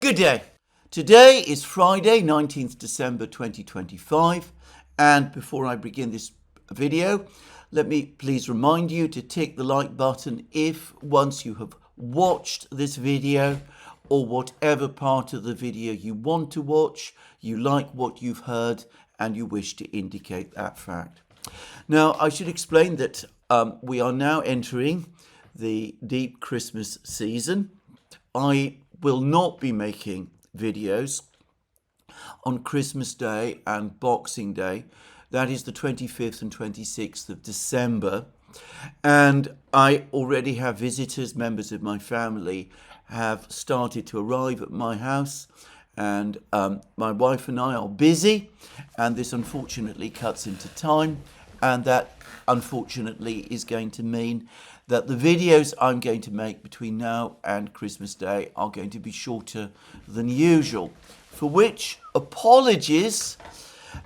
Good day. Today is Friday, 19th December 2025, and before I begin this video, let me please remind you to tick the like button if once you have watched this video or whatever part of the video you want to watch, you like what you've heard and you wish to indicate that fact. Now, I should explain that we are now entering the deep Christmas season. I will not be making videos on Christmas Day and Boxing Day. That is the 25th and 26th of December. And I already have visitors, members of my family have started to arrive at my house. And my wife and I are busy. And this unfortunately cuts into time. And that unfortunately is going to mean that the videos I'm going to make between now and Christmas Day are going to be shorter than usual, for which apologies.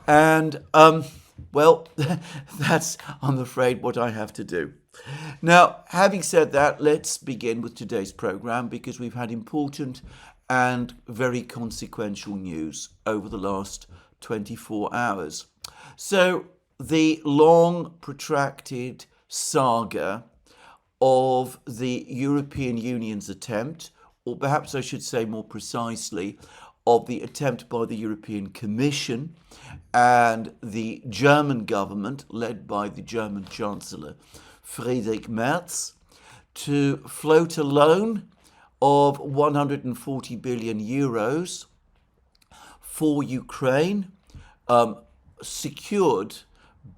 And, well, that's, I'm afraid, what I have to do. Now, having said that, let's begin with today's program because we've had important and very consequential news over the last 24 hours. So, the long protracted saga of the European Union's attempt, or perhaps I should say more precisely, of the attempt by the European Commission and the German government, led by the German Chancellor Friedrich Merz, to float a loan of 140 billion euros for Ukraine, secured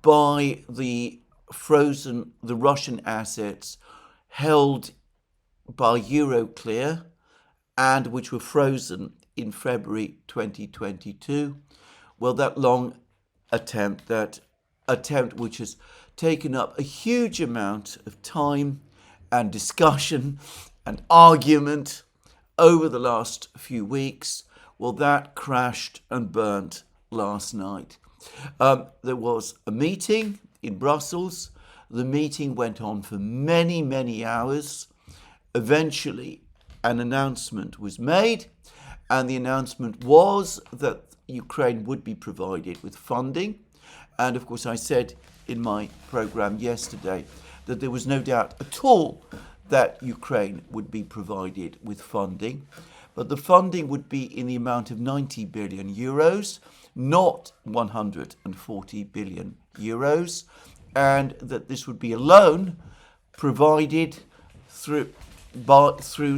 by the Russian assets held by Euroclear and which were frozen in February 2022. Well, that long attempt, which has taken up a huge amount of time and discussion and argument over the last few weeks, well, that crashed and burnt last night. There was a meeting in Brussels. The meeting went on for many, many hours. Eventually, an announcement was made, and the announcement was that Ukraine would be provided with funding. And of course, I said in my program yesterday that there was no doubt at all that Ukraine would be provided with funding, but the funding would be in the amount of 90 billion euros, not 140 billion euros, and that this would be a loan provided through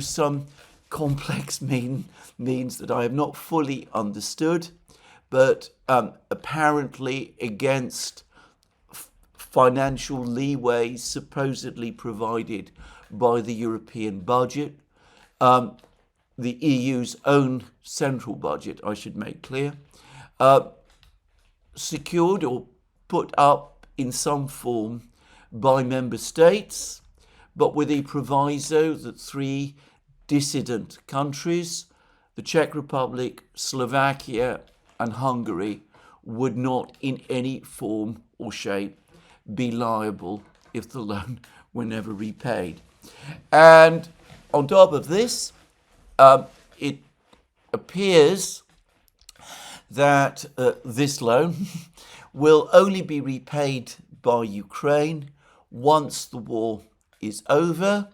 some complex means that I have not fully understood, but apparently against financial leeway supposedly provided by the European budget, the EU's own central budget, I should make clear, secured or put up in some form by member states, but with a proviso that three dissident countries, the Czech Republic, Slovakia, and Hungary, would not in any form or shape be liable if the loan were never repaid. And on top of this, it appears that this loan will only be repaid by Ukraine once the war is over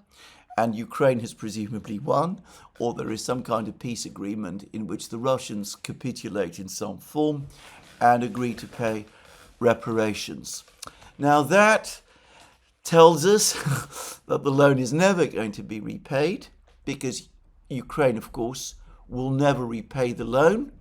and Ukraine has presumably won, or there is some kind of peace agreement in which the Russians capitulate in some form and agree to pay reparations. Now that tells us that the loan is never going to be repaid because Ukraine, of course, will never repay the loan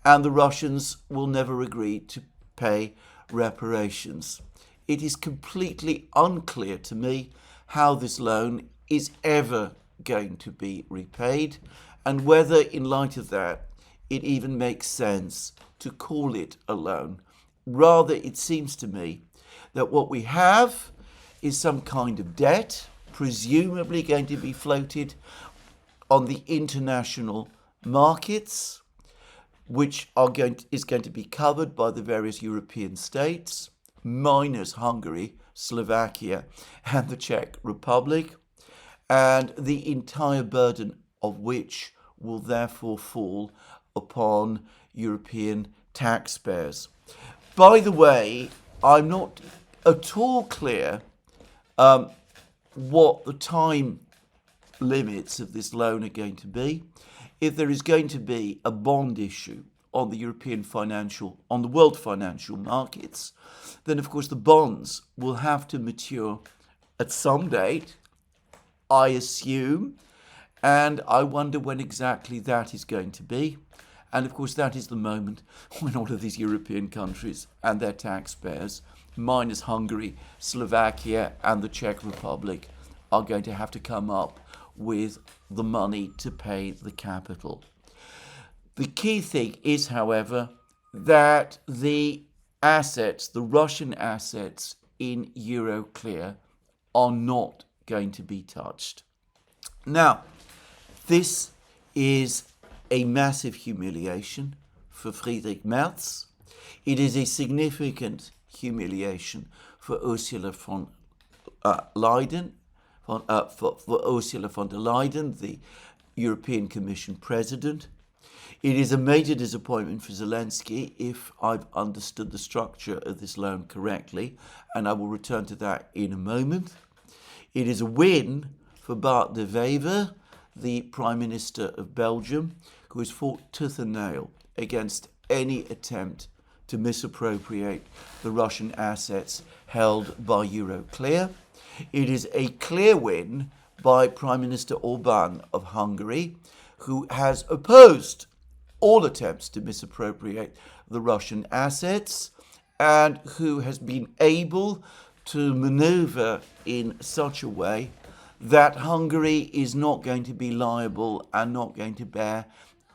and the Russians will never agree to pay reparations. It is completely unclear to me how this loan is ever going to be repaid and whether, in light of that, it even makes sense to call it a loan. Rather, it seems to me that what we have is some kind of debt, presumably going to be floated on the international markets, which is going to be covered by the various European states, minus Hungary, Slovakia, and the Czech Republic, and the entire burden of which will therefore fall upon European taxpayers. By the way, I'm not at all clear what the time limits of this loan are going to be. If there is going to be a bond issue on the on the world financial markets, then of course the bonds will have to mature at some date, I assume, and I wonder when exactly that is going to be. And of course that is the moment when all of these European countries and their taxpayers, minus Hungary, Slovakia and the Czech Republic, are going to have to come up with the money to pay the capital. The key thing is, however, that the assets, the Russian assets in Euroclear, are not going to be touched. Now, this is a massive humiliation for Friedrich Merz. It is a significant humiliation for Ursula von Leyen, for Ursula von der Leyen, the European Commission President. It is a major disappointment for Zelensky, if I've understood the structure of this loan correctly, and I will return to that in a moment. It is a win for Bart de Wever, the Prime Minister of Belgium, who has fought tooth and nail against any attempt to misappropriate the Russian assets held by Euroclear. It is a clear win by Prime Minister Orbán of Hungary, who has opposed all attempts to misappropriate the Russian assets and who has been able to maneuver in such a way that Hungary is not going to be liable and not going to bear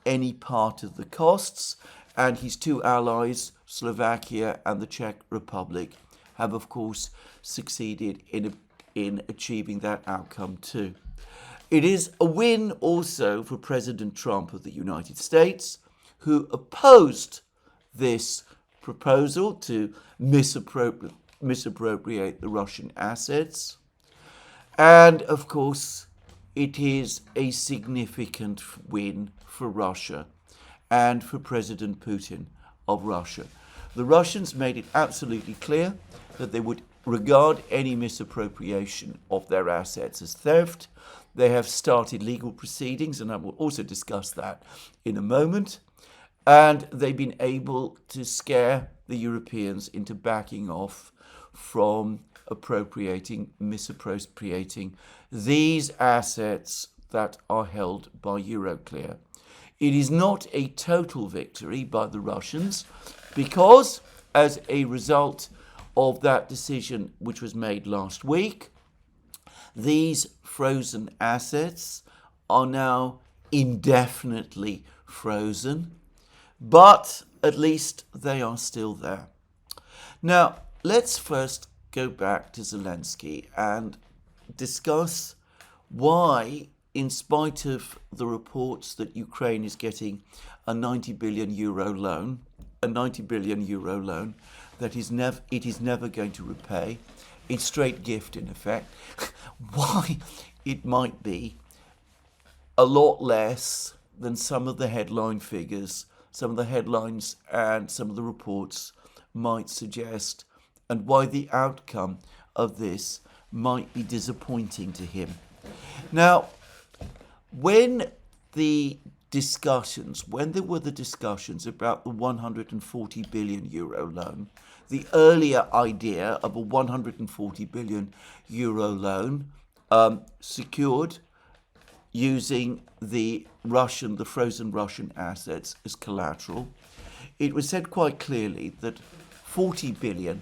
any part of the costs, and his two allies, Slovakia and the Czech Republic, have of course succeeded in achieving that outcome too. It is a win also for President Trump of the United States, who opposed this proposal to misappropriate the Russian assets. And of course, it is a significant win for Russia and for President Putin of Russia. The Russians made it absolutely clear that they would regard any misappropriation of their assets as theft. They have started legal proceedings, and I will also discuss that in a moment. And they've been able to scare the Europeans into backing off from misappropriating these assets that are held by Euroclear. It is not a total victory by the Russians because, as a result of that decision which was made last week, these frozen assets are now indefinitely frozen, but at least they are still there. Now, let's first go back to Zelensky and discuss why, in spite of the reports that Ukraine is getting a 90 billion euro loan, that it is never going to repay, a straight gift in effect, why it might be a lot less than some of the headline figures, some of the headlines and some of the reports might suggest, and why the outcome of this might be disappointing to him. Now, when there were the discussions about the 140 billion euro loan, the earlier idea of a 140 billion euro loan secured using the frozen Russian assets as collateral, it was said quite clearly that 40 billion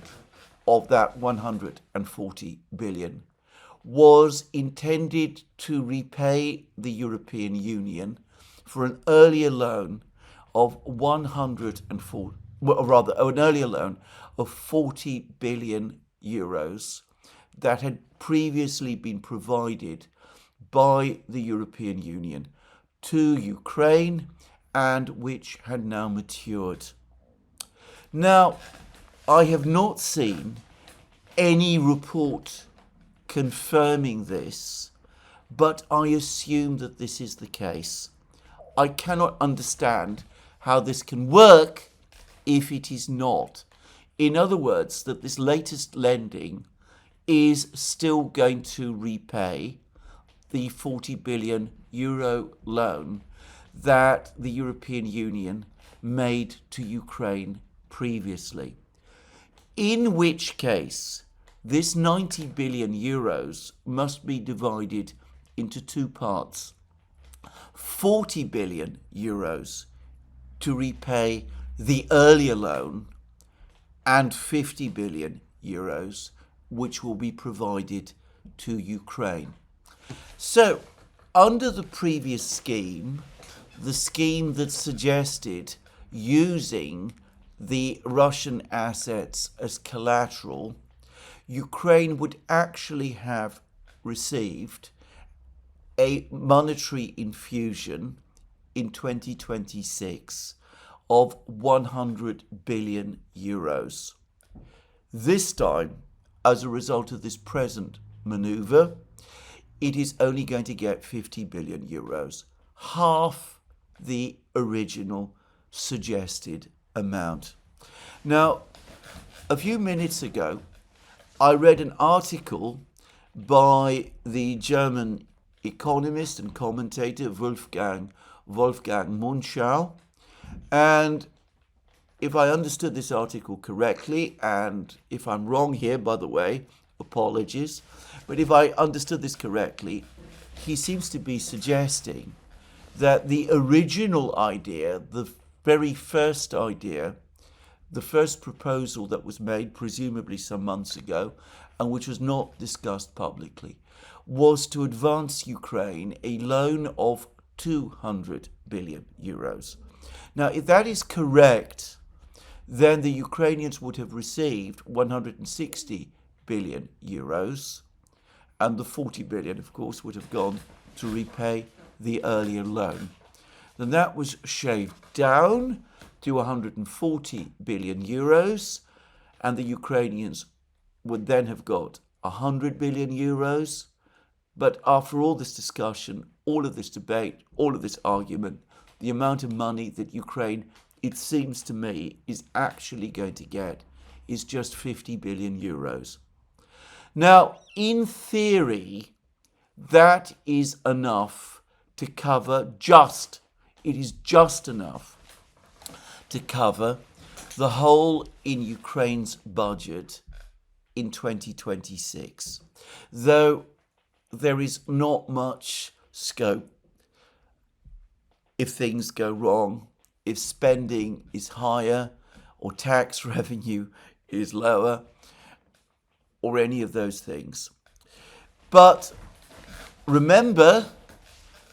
of that 140 billion was intended to repay the European Union for an earlier loan of 40 billion euros that had previously been provided by the European Union to Ukraine and which had now matured. Now, I have not seen any report confirming this, but I assume that this is the case. I cannot understand how this can work if it is not. In other words, that this latest lending is still going to repay the 40 billion euro loan that the European Union made to Ukraine previously. In which case, this 90 billion euros must be divided into two parts. 40 billion euros to repay the earlier loan and 50 billion euros which will be provided to Ukraine. So, under the previous scheme, the scheme that suggested using the Russian assets as collateral, Ukraine would actually have received a monetary infusion in 2026 of 100 billion euros. This time, as a result of this present maneuver, it is only going to get 50 billion euros, half the original suggested amount. Now, a few minutes ago, I read an article by the German economist and commentator Wolfgang Munchau, and if I understood this article correctly, and if I'm wrong here, by the way, apologies, but if I understood this correctly, he seems to be suggesting that the original idea, the very first idea, the first proposal that was made presumably some months ago and which was not discussed publicly, was to advance Ukraine a loan of 200 billion euros. Now, if that is correct, then the Ukrainians would have received 160 billion euros, and the 40 billion, of course, would have gone to repay the earlier loan. Then that was shaved down to 140 billion euros, and the Ukrainians would then have got 100 billion euros. But after all this discussion, all of this debate, all of this argument, the amount of money that Ukraine, it seems to me, is actually going to get is just 50 billion euros. Now, in theory, that is enough to cover it is just enough to cover the hole in Ukraine's budget in 2026. Though there is not much scope if things go wrong, if spending is higher or tax revenue is lower or any of those things. But remember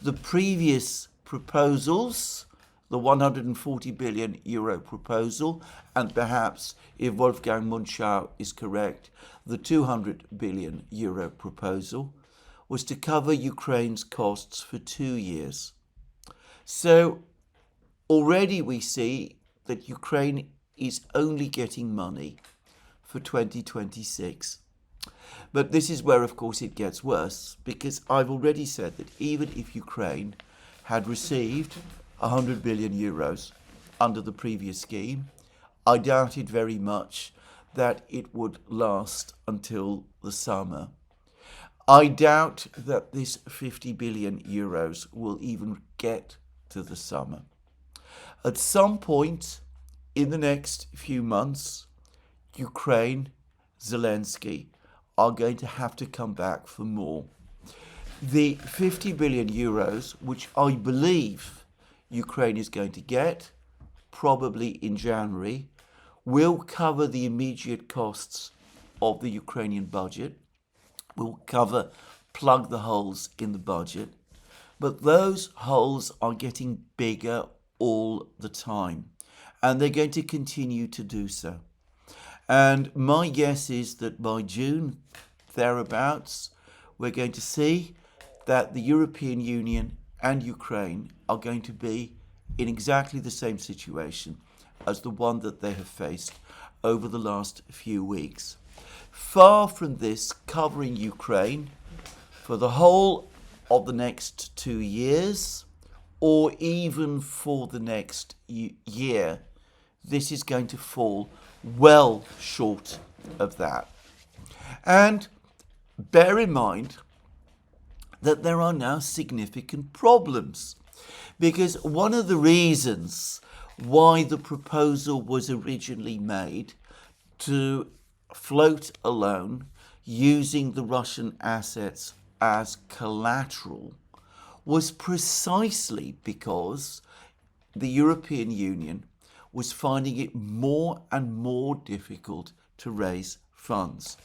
the previous proposals, the 140 billion euro proposal, and perhaps, if Wolfgang Munchau is correct, the 200 billion euro proposal, was to cover Ukraine's costs for 2 years. So already we see that Ukraine is only getting money for 2026. But this is where, of course, it gets worse, because I've already said that even if Ukraine had received 100 billion euros under the previous scheme, I doubted very much that it would last until the summer. I doubt that this 50 billion euros will even get to the summer. At some point in the next few months, Ukraine, Zelensky, are going to have to come back for more. The 50 billion euros, which I believe Ukraine is going to get, probably in January, will cover the immediate costs of the Ukrainian budget, will plug the holes in the budget, but those holes are getting bigger all the time, and they're going to continue to do so. And my guess is that by June, thereabouts, we're going to see that the European Union and Ukraine are going to be in exactly the same situation as the one that they have faced over the last few weeks. Far from this covering Ukraine for the whole of the next 2 years, or even for the next year, this is going to fall well short of that. And bear in mind that there are now significant problems, because one of the reasons why the proposal was originally made to float a loan using the Russian assets as collateral was precisely because the European Union was finding it more and more difficult to raise funds.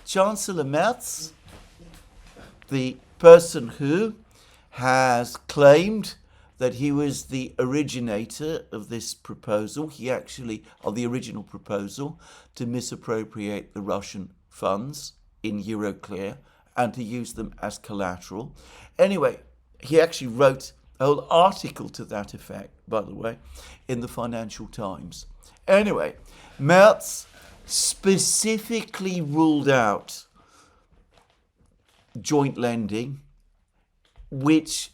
Chancellor Merz, the person who has claimed that he was the originator of this proposal, of the original proposal to misappropriate the Russian funds in Euroclear and to use them as collateral. Anyway, he actually wrote a whole article to that effect, by the way, in the Financial Times. Anyway, Merz specifically ruled out joint lending, which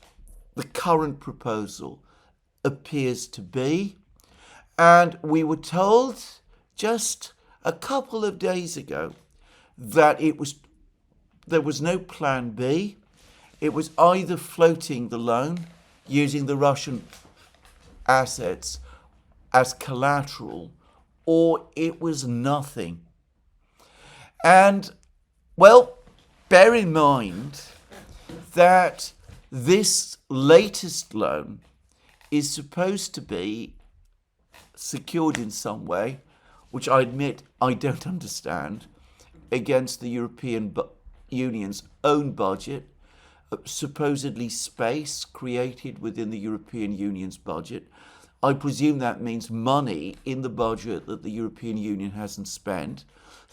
the current proposal appears to be. And we were told just a couple of days ago that there was no plan B. It was either floating the loan using the Russian assets as collateral, or it was nothing. And, well, bear in mind that this latest loan is supposed to be secured in some way, which I admit I don't understand, against the European Union's own budget, supposedly space created within the European Union's budget. I presume that means money in the budget that the European Union hasn't spent,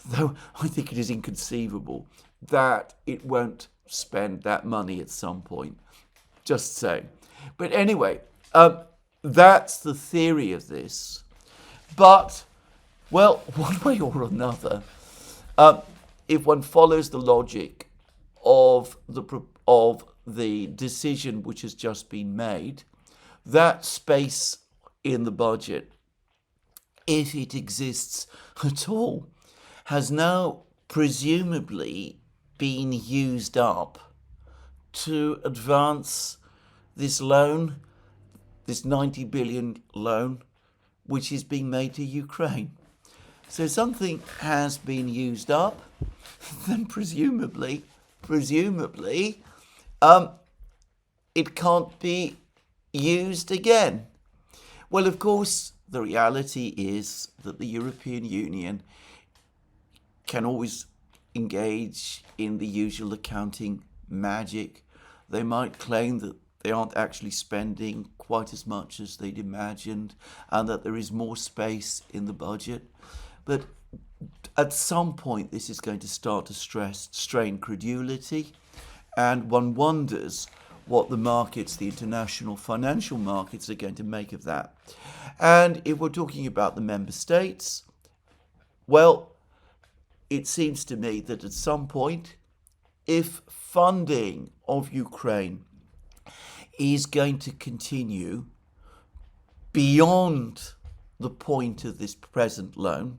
though I think it is inconceivable that it won't spend that money at some point. Just saying. But anyway, that's the theory of this. But, well, one way or another, if one follows the logic of the decision which has just been made, that space in the budget, if it exists at all, has now presumably been used up to advance this loan, this 90 billion loan, which is being made to Ukraine. So something has been used up, then presumably, it can't be used again. Well, of course, the reality is that the European Union can always engage in the usual accounting magic. They might claim that they aren't actually spending quite as much as they'd imagined and that there is more space in the budget. But at some point, this is going to start to strain credulity, and one wonders what the markets, the international financial markets, are going to make of that. And if we're talking about the member states, well, it seems to me that at some point, if funding of Ukraine is going to continue beyond the point of this present loan,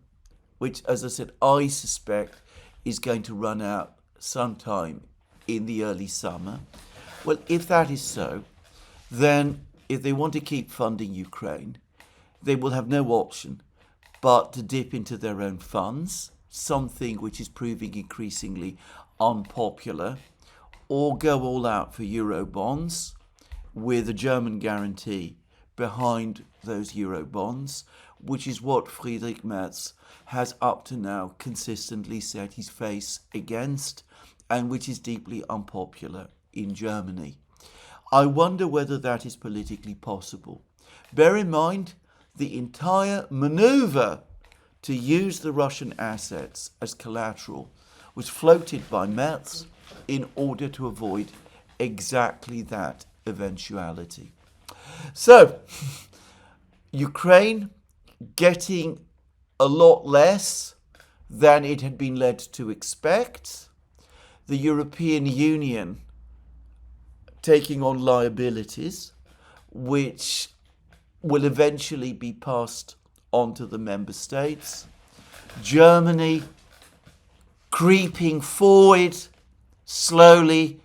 which, as I said, I suspect is going to run out sometime in the early summer. Well, if that is so, then if they want to keep funding Ukraine, they will have no option but to dip into their own funds, something which is proving increasingly unpopular, or go all out for Euro bonds with a German guarantee behind those Euro bonds, which is what Friedrich Merz has up to now consistently set his face against, and which is deeply unpopular in Germany. I wonder whether that is politically possible. Bear in mind, the entire maneuver to use the Russian assets as collateral was floated by Merz in order to avoid exactly that eventuality. So, Ukraine getting a lot less than it had been led to expect. The European Union taking on liabilities, which will eventually be passed on to the member states. Germany creeping forward slowly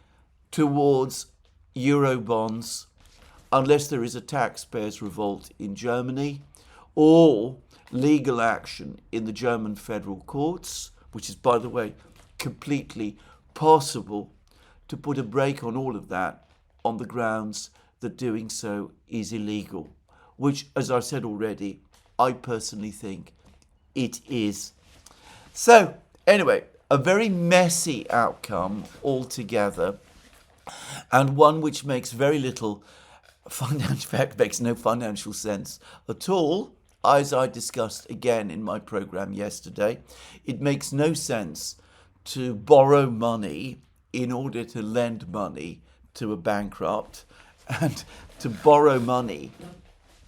towards Eurobonds, unless there is a taxpayers' revolt in Germany or legal action in the German federal courts, which is, by the way, completely possible, to put a brake on all of that on the grounds that doing so is illegal, which, as I've said already, I personally think it is. So, anyway, a very messy outcome altogether, and one which makes very little makes no financial sense at all. As I discussed again in my program yesterday, it makes no sense to borrow money in order to lend money to a bankrupt, and to borrow money,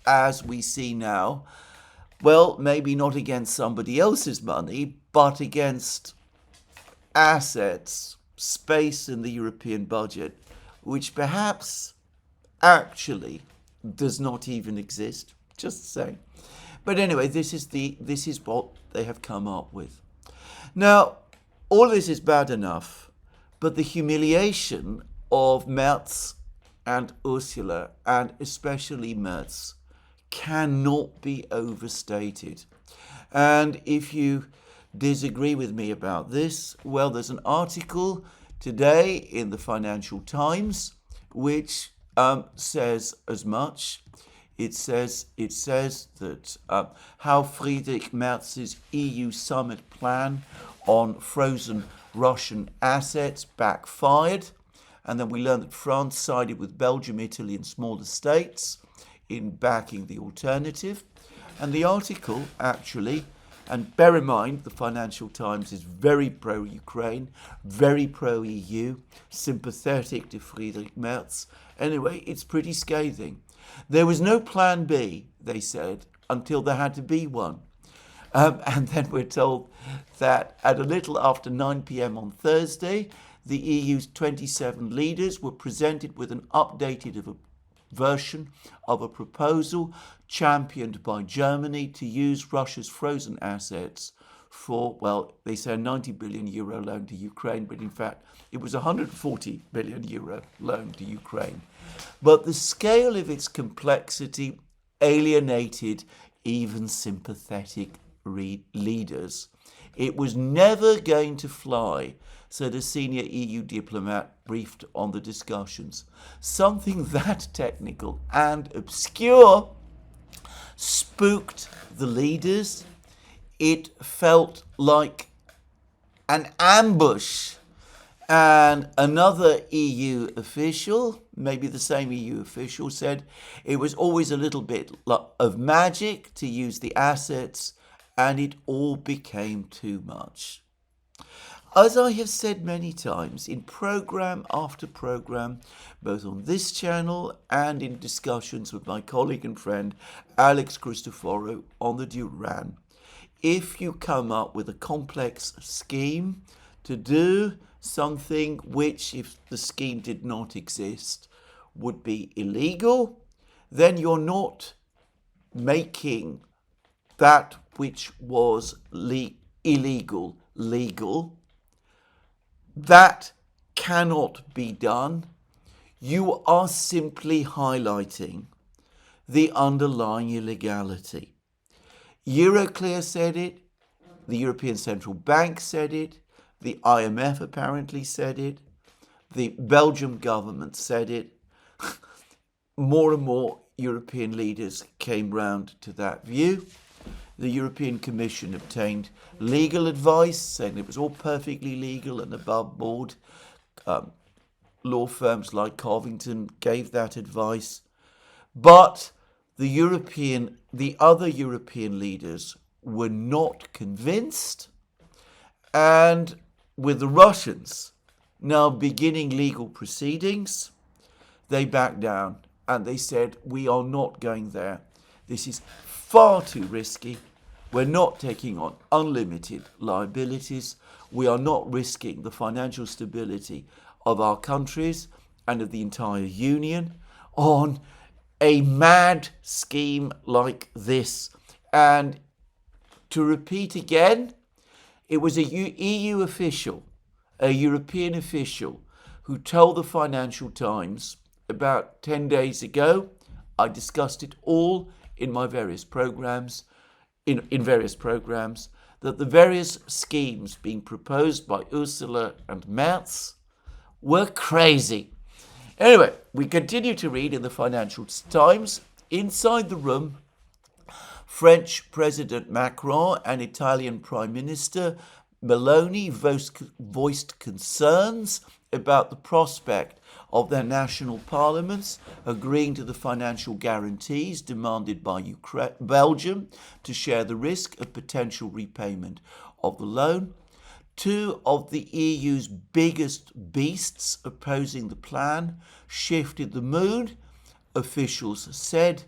as we see now, well, maybe not against somebody else's money, but against assets, space in the European budget, which perhaps actually does not even exist, just saying. But anyway, this is what they have come up with. Now, all this is bad enough, but the humiliation of Merz and Ursula, and especially Merz, cannot be overstated. And if you disagree with me about this, well, there's an article today in the Financial Times which says as much. It says that how Friedrich Merz's EU summit plan on frozen Russian assets backfired. And then we learned that France sided with Belgium, Italy and smaller states in backing the alternative. And the article actually, and bear in mind the Financial Times is very pro-Ukraine, very pro-EU, sympathetic to Friedrich Merz. Anyway, it's pretty scathing. There was no plan B, they said, until there had to be one. And then we're told that at a little after 9 p.m. on Thursday, the EU's 27 leaders were presented with an updated version of a proposal championed by Germany to use Russia's frozen assets for, well, they say a 90 billion euro loan to Ukraine, but in fact it was a 140 billion euro loan to Ukraine. But the scale of its complexity alienated even sympathetic leaders. It was never going to fly, said a senior EU diplomat briefed on the discussions. Something that technical and obscure spooked the leaders. It felt like an ambush. And another EU official, maybe the same EU official, said it was always a little bit of magic to use the assets, and it all became too much. As I have said many times in program after program, both on this channel and in discussions with my colleague and friend Alex Christoforou on the Duran, if you come up with a complex scheme to do something which, if the scheme did not exist, would be illegal, then you're not making that which was illegal legal. That cannot be done. You are simply highlighting the underlying illegality. Euroclear said it, the European Central Bank said it, the IMF apparently said it, the Belgian government said it. More and more European leaders came round to that view. The European Commission obtained legal advice saying it was all perfectly legal and above board. Law firms like Covington gave that advice. But the other European leaders were not convinced. And with the Russians now beginning legal proceedings, they backed down and they said, we are not going there. This is far too risky. We're not taking on unlimited liabilities. We are not risking the financial stability of our countries and of the entire union on a mad scheme like this. And to repeat again, it was a EU official, a European official, who told the Financial Times about 10 days ago. I discussed it all in my various programs, in various programs, that the various schemes being proposed by Ursula and Merz were crazy. Anyway, we continue to read in the Financial Times. Inside the room, French President Macron and Italian Prime Minister Meloni voiced concerns about the prospect of their national parliaments agreeing to the financial guarantees demanded by Belgium to share the risk of potential repayment of the loan. Two of the EU's biggest beasts opposing the plan shifted the mood, officials said.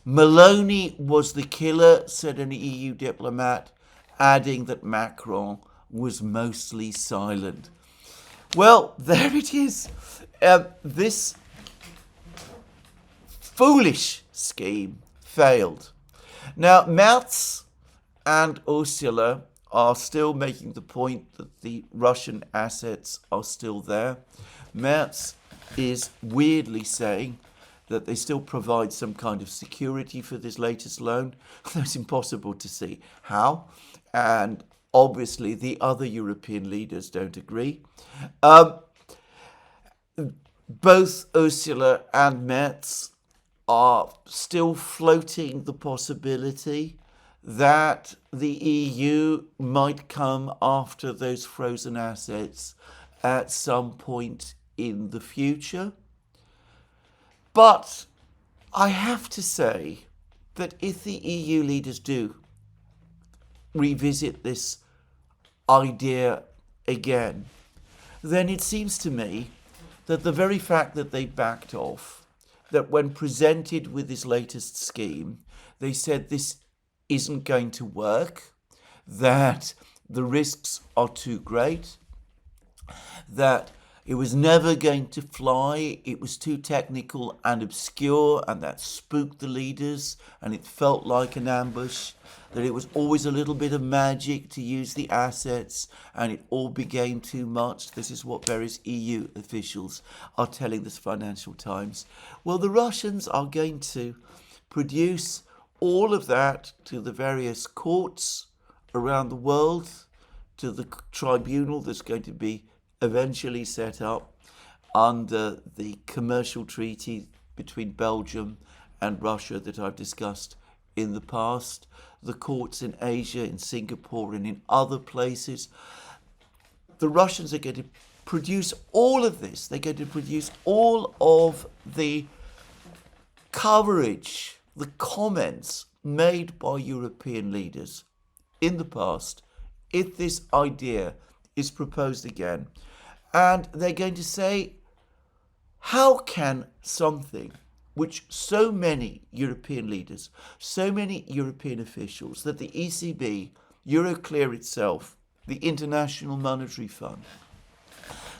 Meloni was the killer, said an EU diplomat, adding that Macron was mostly silent. Well, there it is. This foolish scheme failed. Now, Merz and Ursula are still making the point that the Russian assets are still there. Merz is weirdly saying that they still provide some kind of security for this latest loan. It's impossible to see how. And obviously the other European leaders don't agree. Both Ursula and Merz are still floating the possibility that the EU might come after those frozen assets at some point in the future. But I have to say that if the EU leaders do revisit this idea again, then it seems to me that the very fact that they backed off, that when presented with this latest scheme, they said this isn't going to work, that the risks are too great, that it was never going to fly, it was too technical and obscure, and that spooked the leaders, and it felt like an ambush, that it was always a little bit of magic to use the assets, and it all became too much. This is what various EU officials are telling this Financial Times. Well, the Russians are going to produce all of that to the various courts around the world, to the tribunal that's going to be eventually set up under the commercial treaty between Belgium and Russia that I've discussed in the past, the courts in Asia, in Singapore and in other places. The Russians are going to produce all of this. They're going to produce all of the coverage, the comments made by European leaders in the past if this idea is proposed again. And they're going to say, how can something which so many European leaders, so many European officials, that the ECB, Euroclear itself, the International Monetary Fund,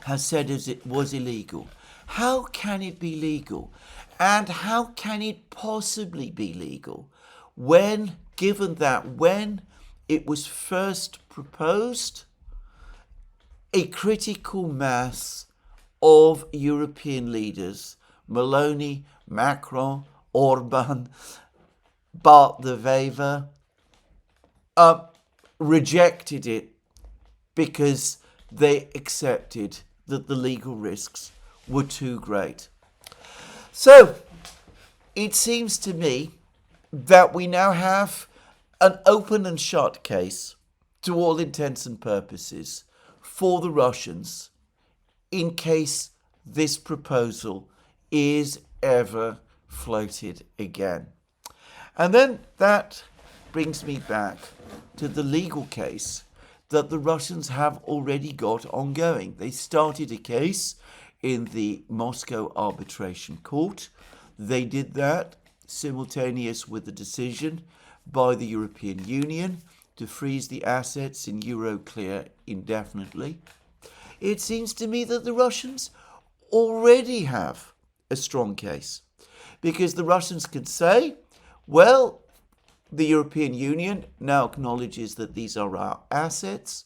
has said as it was illegal, how can it be legal? And how can it possibly be legal when, given that when it was first proposed, a critical mass of European leaders, Meloni, Macron, Orban, Bart de Wever, rejected it because they accepted that the legal risks were too great. So, it seems to me that we now have an open and shut case, to all intents and purposes, for the Russians in case this proposal is ever floated again. And then that brings me back to the legal case that the Russians have already got ongoing. They started a case in the Moscow Arbitration Court. They did that simultaneous with the decision by the European Union to freeze the assets in Euroclear indefinitely. It seems to me that the Russians already have a strong case, because the Russians can say, well, the European Union now acknowledges that these are our assets.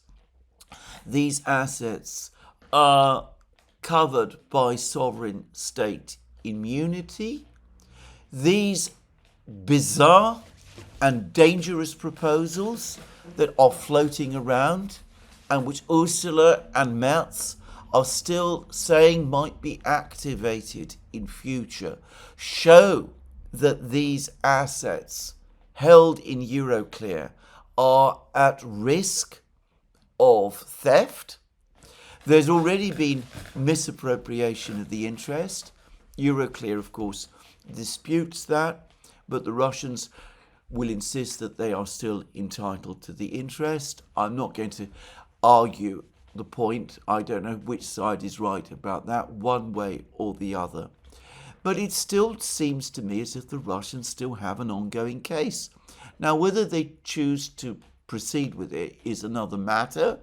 These assets are covered by sovereign state immunity. These bizarre and dangerous proposals that are floating around and which Ursula and Merz are still saying might be activated in future show that these assets held in Euroclear are at risk of theft. There's already been misappropriation of the interest. Euroclear, of course, disputes that, but the Russians will insist that they are still entitled to the interest. I'm not going to argue the point. I don't know which side is right about that, one way or the other. But it still seems to me as if the Russians still have an ongoing case. Now, whether they choose to proceed with it is another matter.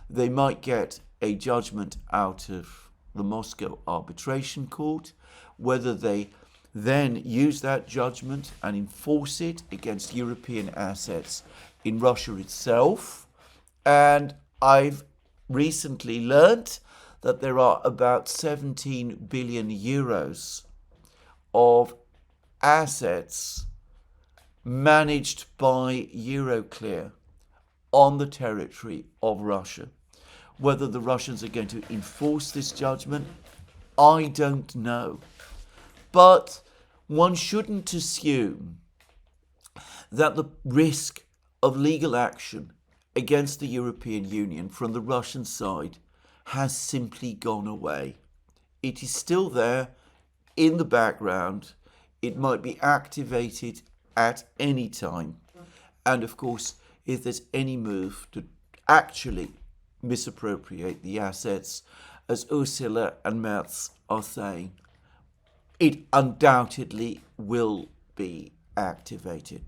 They might get a judgment out of the Moscow Arbitration Court. Whether they then use that judgment and enforce it against European assets in Russia itself. And I've recently learnt that there are about 17 billion euros of assets managed by Euroclear on the territory of Russia. Whether the Russians are going to enforce this judgment, I don't know. But one shouldn't assume that the risk of legal action against the European Union from the Russian side has simply gone away. It is still there in the background. It might be activated at any time. And of course, if there's any move to actually misappropriate the assets, as Ursula and Merz are saying, it undoubtedly will be activated.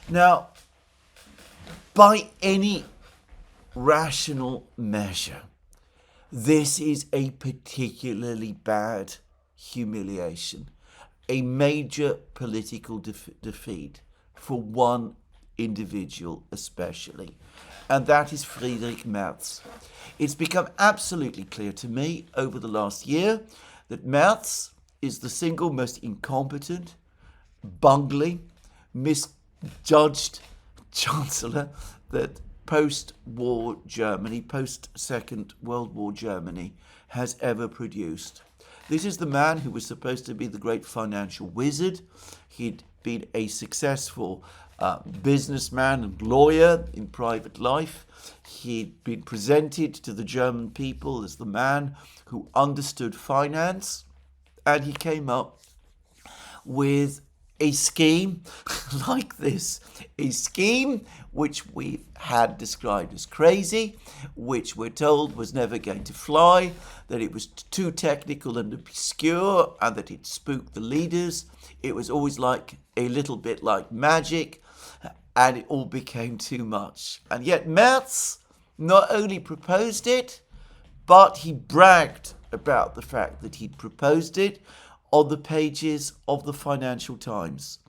Now, by any rational measure, this is a particularly bad humiliation, a major political defeat for one individual especially, and that is Friedrich Merz. It's become absolutely clear to me over the last year that Merz is the single most incompetent, bungling, misjudged chancellor that post-war Germany, post-Second World War Germany, has ever produced. This is the man who was supposed to be the great financial wizard. He'd been a successful businessman and lawyer in private life. He'd been presented to the German people as the man who understood finance, and he came up with a scheme like this, a scheme which we had described as crazy, which we're told was never going to fly, that it was too technical and obscure, and that it spooked the leaders. It was always like a little bit like magic, and it all became too much. And yet Merz not only proposed it, but he bragged about the fact that he'd proposed it on the pages of the Financial Times.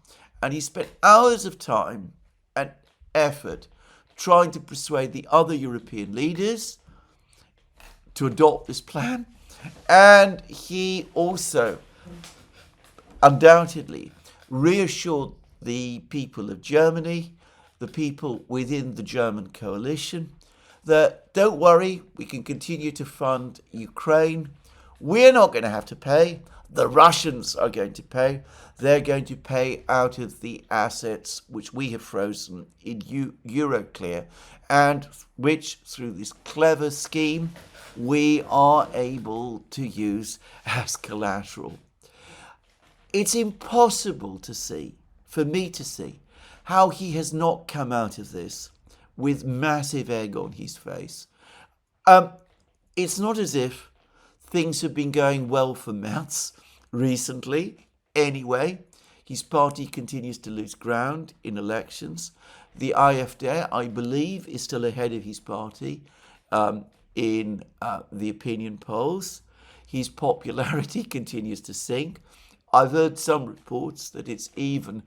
And he spent hours of time and effort trying to persuade the other European leaders to adopt this plan. And he also undoubtedly reassured the people of Germany, the people within the German coalition, that don't worry, we can continue to fund Ukraine. We're not going to have to pay. The Russians are going to pay. They're going to pay out of the assets which we have frozen in Euroclear, and which, through this clever scheme, we are able to use as collateral. It's impossible to see, for me to see, how he has not come out of this with massive egg on his face. It's not as if things have been going well for Merz recently. Anyway, his party continues to lose ground in elections. The AfD, I believe, is still ahead of his party in the opinion polls. His popularity continues to sink. I've heard some reports that it's even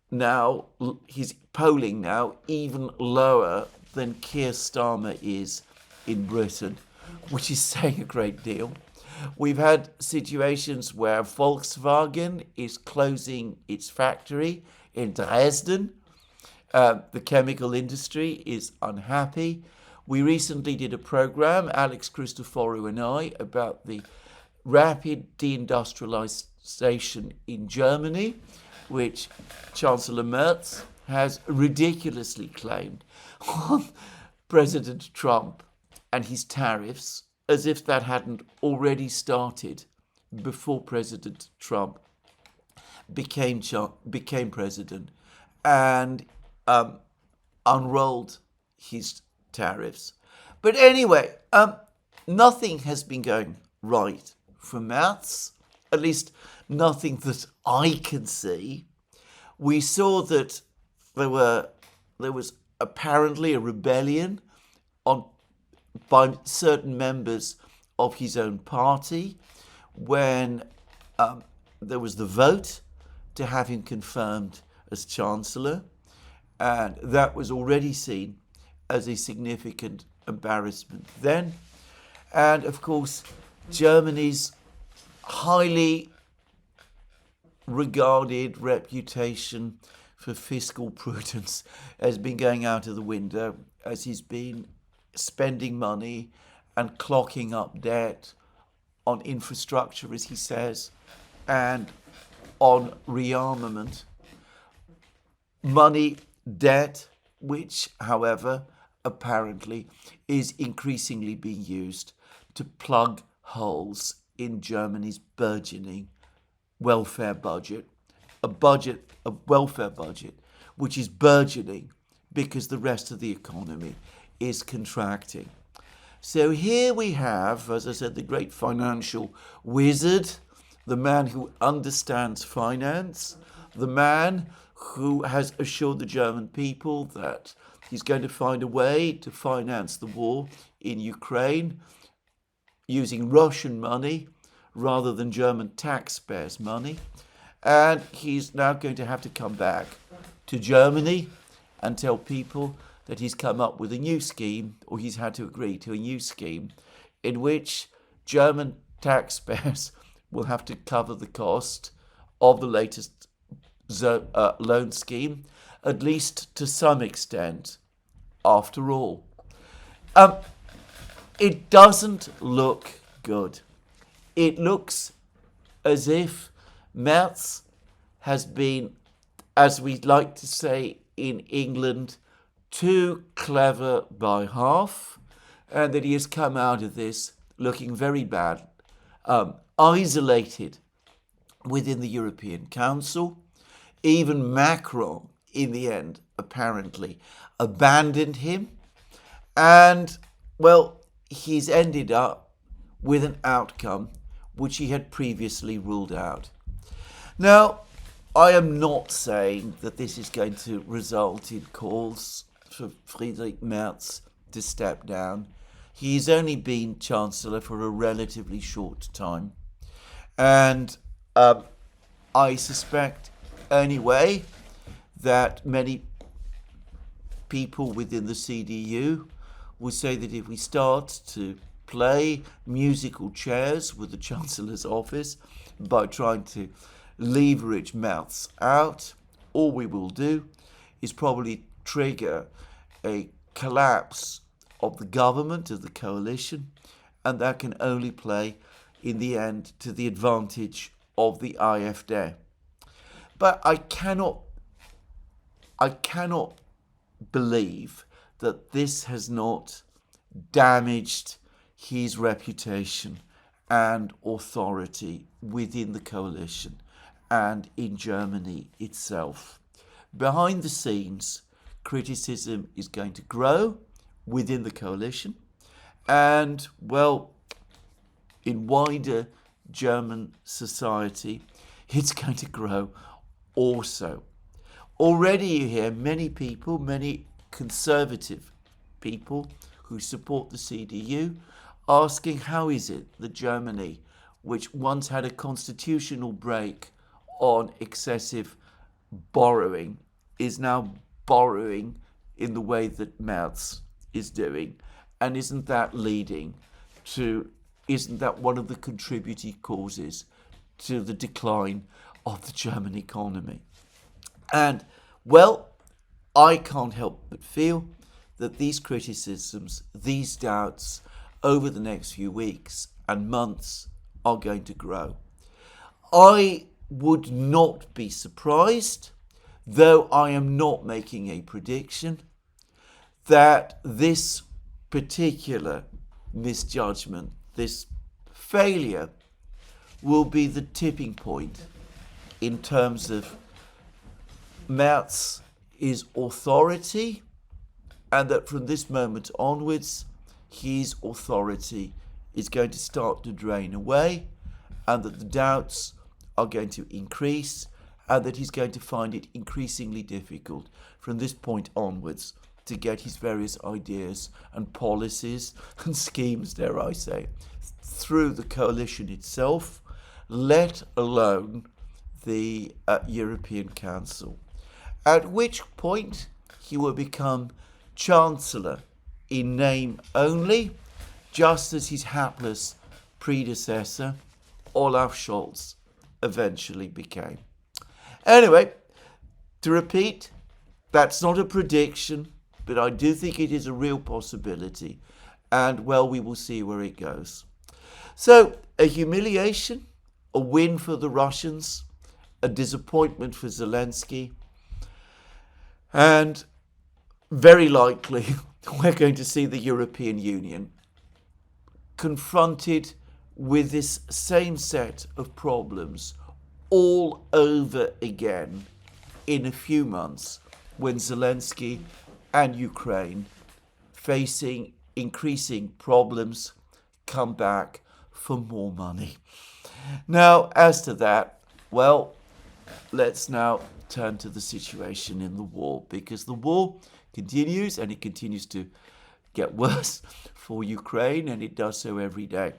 now, he's polling now even lower than Keir Starmer is in Britain, which is saying a great deal. We've had situations where Volkswagen is closing its factory in Dresden. The chemical industry is unhappy. We recently did a program, Alex Christoforou and I, about the rapid deindustrialization in Germany, which Chancellor Merz has ridiculously claimed on President Trump and his tariffs, as if that hadn't already started before President Trump became president and unrolled his tariffs. But anyway, nothing has been going right for Merz, at least nothing that I can see. We saw that there was apparently a rebellion by certain members of his own party when there was the vote to have him confirmed as Chancellor, and that was already seen as a significant embarrassment then. And of course, Germany's highly regarded reputation for fiscal prudence has been going out of the window as he's been spending money and clocking up debt on infrastructure, as he says, and on rearmament. Money, debt, which, however, apparently is increasingly being used to plug holes in Germany's burgeoning welfare budget, a welfare budget, which is burgeoning because the rest of the economy is contracting. So here we have, as I said, the great financial wizard, the man who understands finance, the man who has assured the German people that he's going to find a way to finance the war in Ukraine using Russian money rather than German taxpayers' money. And he's now going to have to come back to Germany and tell people that he's come up with a new scheme, or he's had to agree to a new scheme, in which German taxpayers will have to cover the cost of the latest loan scheme, at least to some extent, after all. It doesn't look good. It looks as if Merz has been, as we like to say in England, too clever by half, and that he has come out of this looking very bad, isolated within the European Council. Even Macron, in the end, apparently abandoned him. And, well, he's ended up with an outcome which he had previously ruled out. Now, I am not saying that this is going to result in calls for Friedrich Merz to step down. He's only been Chancellor for a relatively short time. And I suspect, anyway, that many people within the CDU will say that if we start to play musical chairs with the Chancellor's office by trying to leverage Merz out, all we will do is probably trigger a collapse of the government, of the coalition, and that can only play in the end to the advantage of the AfD. But I cannot believe that this has not damaged his reputation and authority within the coalition and in Germany itself. Behind the scenes, criticism is going to grow within the coalition and, well, in wider German society, it's going to grow also. Already you hear many people, many conservative people who support the CDU asking how is it that Germany, which once had a constitutional break on excessive borrowing is now borrowing in the way that Merz is doing. And isn't that one of the contributing causes to the decline of the German economy? And, well, I can't help but feel that these criticisms, these doubts over the next few weeks and months are going to grow. I would not be surprised, though I am not making a prediction, that this particular misjudgment, this failure, will be the tipping point in terms of Merz's authority, and that from this moment onwards, his authority is going to start to drain away, and that the doubts are going to increase, and that he's going to find it increasingly difficult from this point onwards to get his various ideas and policies and schemes, dare I say, through the coalition itself, let alone the European Council. At which point he will become Chancellor in name only, just as his hapless predecessor, Olaf Scholz, eventually became. Anyway, to repeat, that's not a prediction, but I do think it is a real possibility. And, well, we will see where it goes. So, a humiliation, a win for the Russians, a disappointment for Zelensky, and very likely we're going to see the European Union confronted with this same set of problems all over again in a few months, when Zelensky and Ukraine, facing increasing problems, come back for more money. Now, as to that, well, let's now turn to the situation in the war, because the war continues, and it continues to get worse for Ukraine, and it does so every day.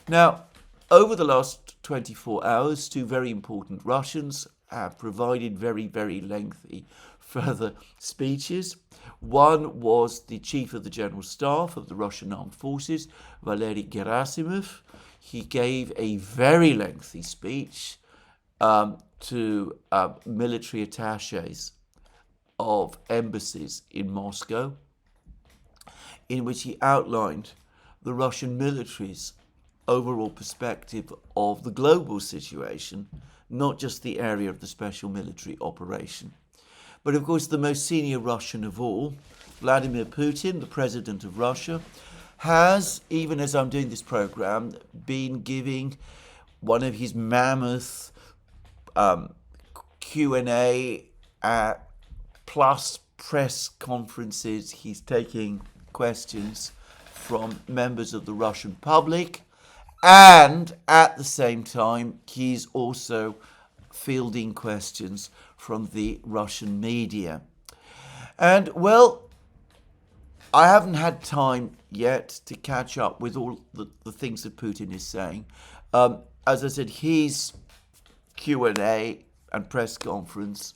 Now, over the last 24 hours, two very important Russians have provided very, very lengthy further speeches. One was the chief of the General Staff of the Russian Armed Forces, Valery Gerasimov. He gave a very lengthy speech to military attaches of embassies in Moscow, in which he outlined the Russian military's overall perspective of the global situation, not just the area of the special military operation. But of course, the most senior Russian of all, Vladimir Putin, the president of Russia, has, even as I'm doing this program, been giving one of his mammoth Q&A plus press conferences. He's taking questions from members of the Russian public, and at the same time, he's also fielding questions from the Russian media. And, well, I haven't had time yet to catch up with all the things that Putin is saying. As I said, his Q&A and press conference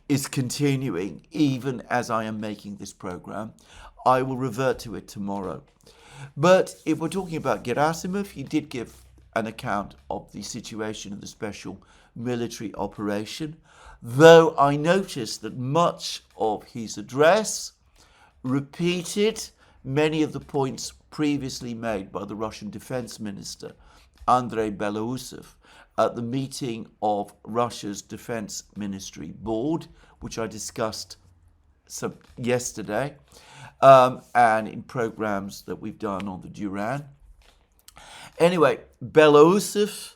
is continuing even as I am making this program. I will revert to it tomorrow. But if we're talking about Gerasimov, he did give an account of the situation of the special military operation, though I noticed that much of his address repeated many of the points previously made by the Russian defense minister, Andrei Belousov, at the meeting of Russia's defense ministry board, which I discussed yesterday, and in programs that we've done on the Duran. Anyway, Belousov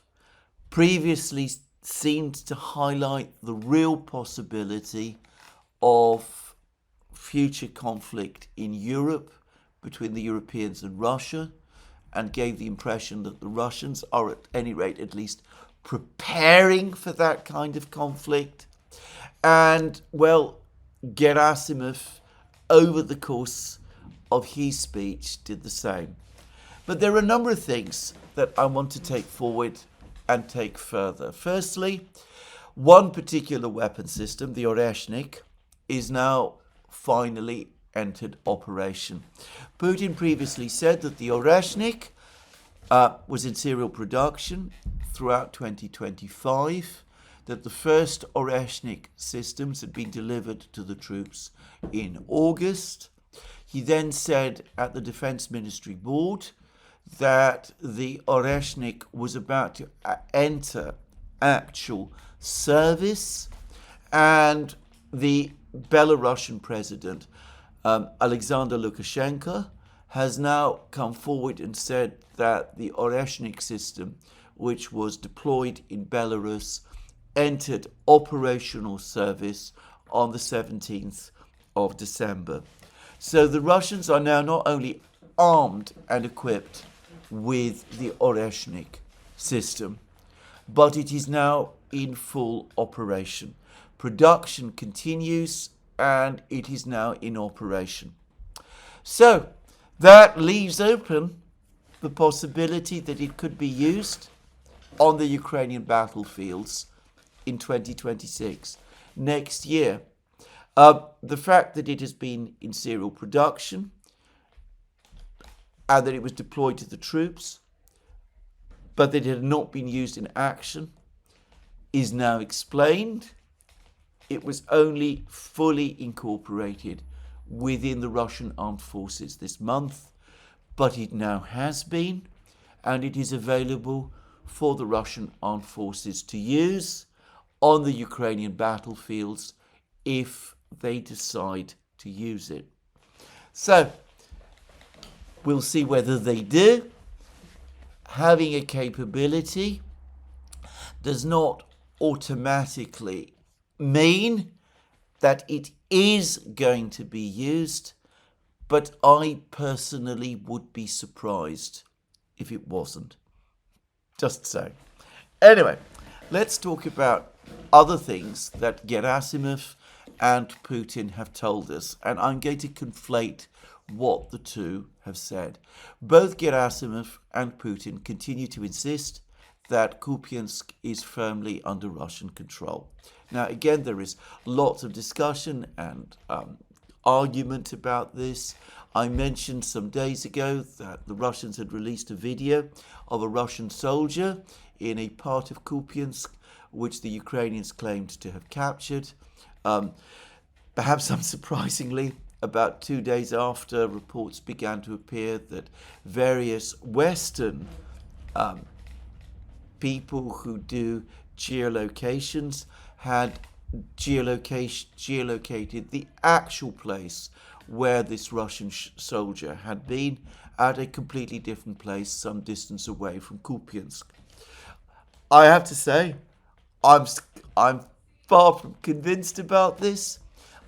previously seemed to highlight the real possibility of future conflict in Europe between the Europeans and Russia, and gave the impression that the Russians are, at any rate, at least preparing for that kind of conflict. And, well, Gerasimov, over the course of his speech, did the same. But there are a number of things that I want to take forward and take further. Firstly, one particular weapon system, the Oreshnik, is now finally entered operation. Putin previously said that the Oreshnik was in serial production throughout 2025, that the first Oreshnik systems had been delivered to the troops in August. He then said at the Defense Ministry Board that the Oreshnik was about to enter actual service, and the Belarusian president, Alexander Lukashenko, has now come forward and said that the Oreshnik system, which was deployed in Belarus, entered operational service on the 17th of December. So the Russians are now not only armed and equipped with the Oreshnik system, but it is now in full operation. Production continues and it is now in operation. So that leaves open the possibility that it could be used on the Ukrainian battlefields in 2026, next year. The fact that it has been in serial production and that it was deployed to the troops, but that it had not been used in action, is now explained. It was only fully incorporated within the Russian armed forces this month, but it now has been, and it is available for the Russian armed forces to use on the Ukrainian battlefields if they decide to use it. So, we'll see whether they do. Having a capability does not automatically mean that it is going to be used, but I personally would be surprised if it wasn't. Just so. Anyway, let's talk about other things that Gerasimov and Putin have told us, and I'm going to conflate what the two have said. Both Gerasimov and Putin continue to insist that Kupiansk is firmly under Russian control. Now, again, there is lots of discussion and argument about this. I mentioned some days ago that the Russians had released a video of a Russian soldier in a part of Kupiansk, which the Ukrainians claimed to have captured. Perhaps unsurprisingly, about 2 days after, reports began to appear that various Western people who do geolocations had geolocated the actual place where this Russian soldier had been, at a completely different place some distance away from Kupiansk. I have to say, I'm far from convinced about this.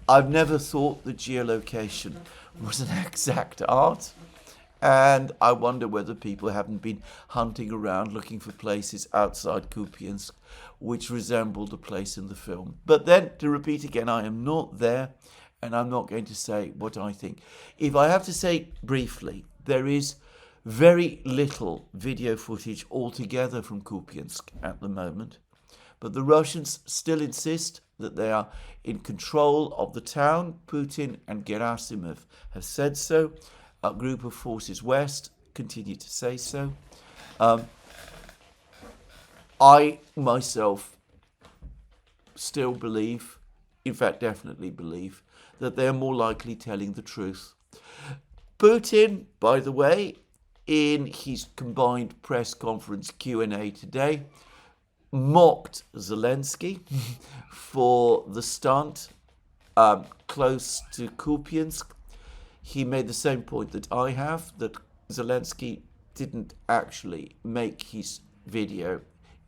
I've never thought that geolocation was an exact art, and I wonder whether people haven't been hunting around looking for places outside Kupiansk which resembled a place in the film. But then, to repeat again, I am not there, and I'm not going to say what I think. If I have to say briefly, there is very little video footage altogether from Kupiansk at the moment, but the Russians still insist that they are in control of the town. Putin and Gerasimov have said so. A group of forces west continue to say so. I myself still believe, in fact definitely believe, that they're more likely telling the truth. Putin, by the way, in his combined press conference Q&A today, mocked Zelensky for the stunt close to Kupiansk. He made the same point that I have, that Zelensky didn't actually make his video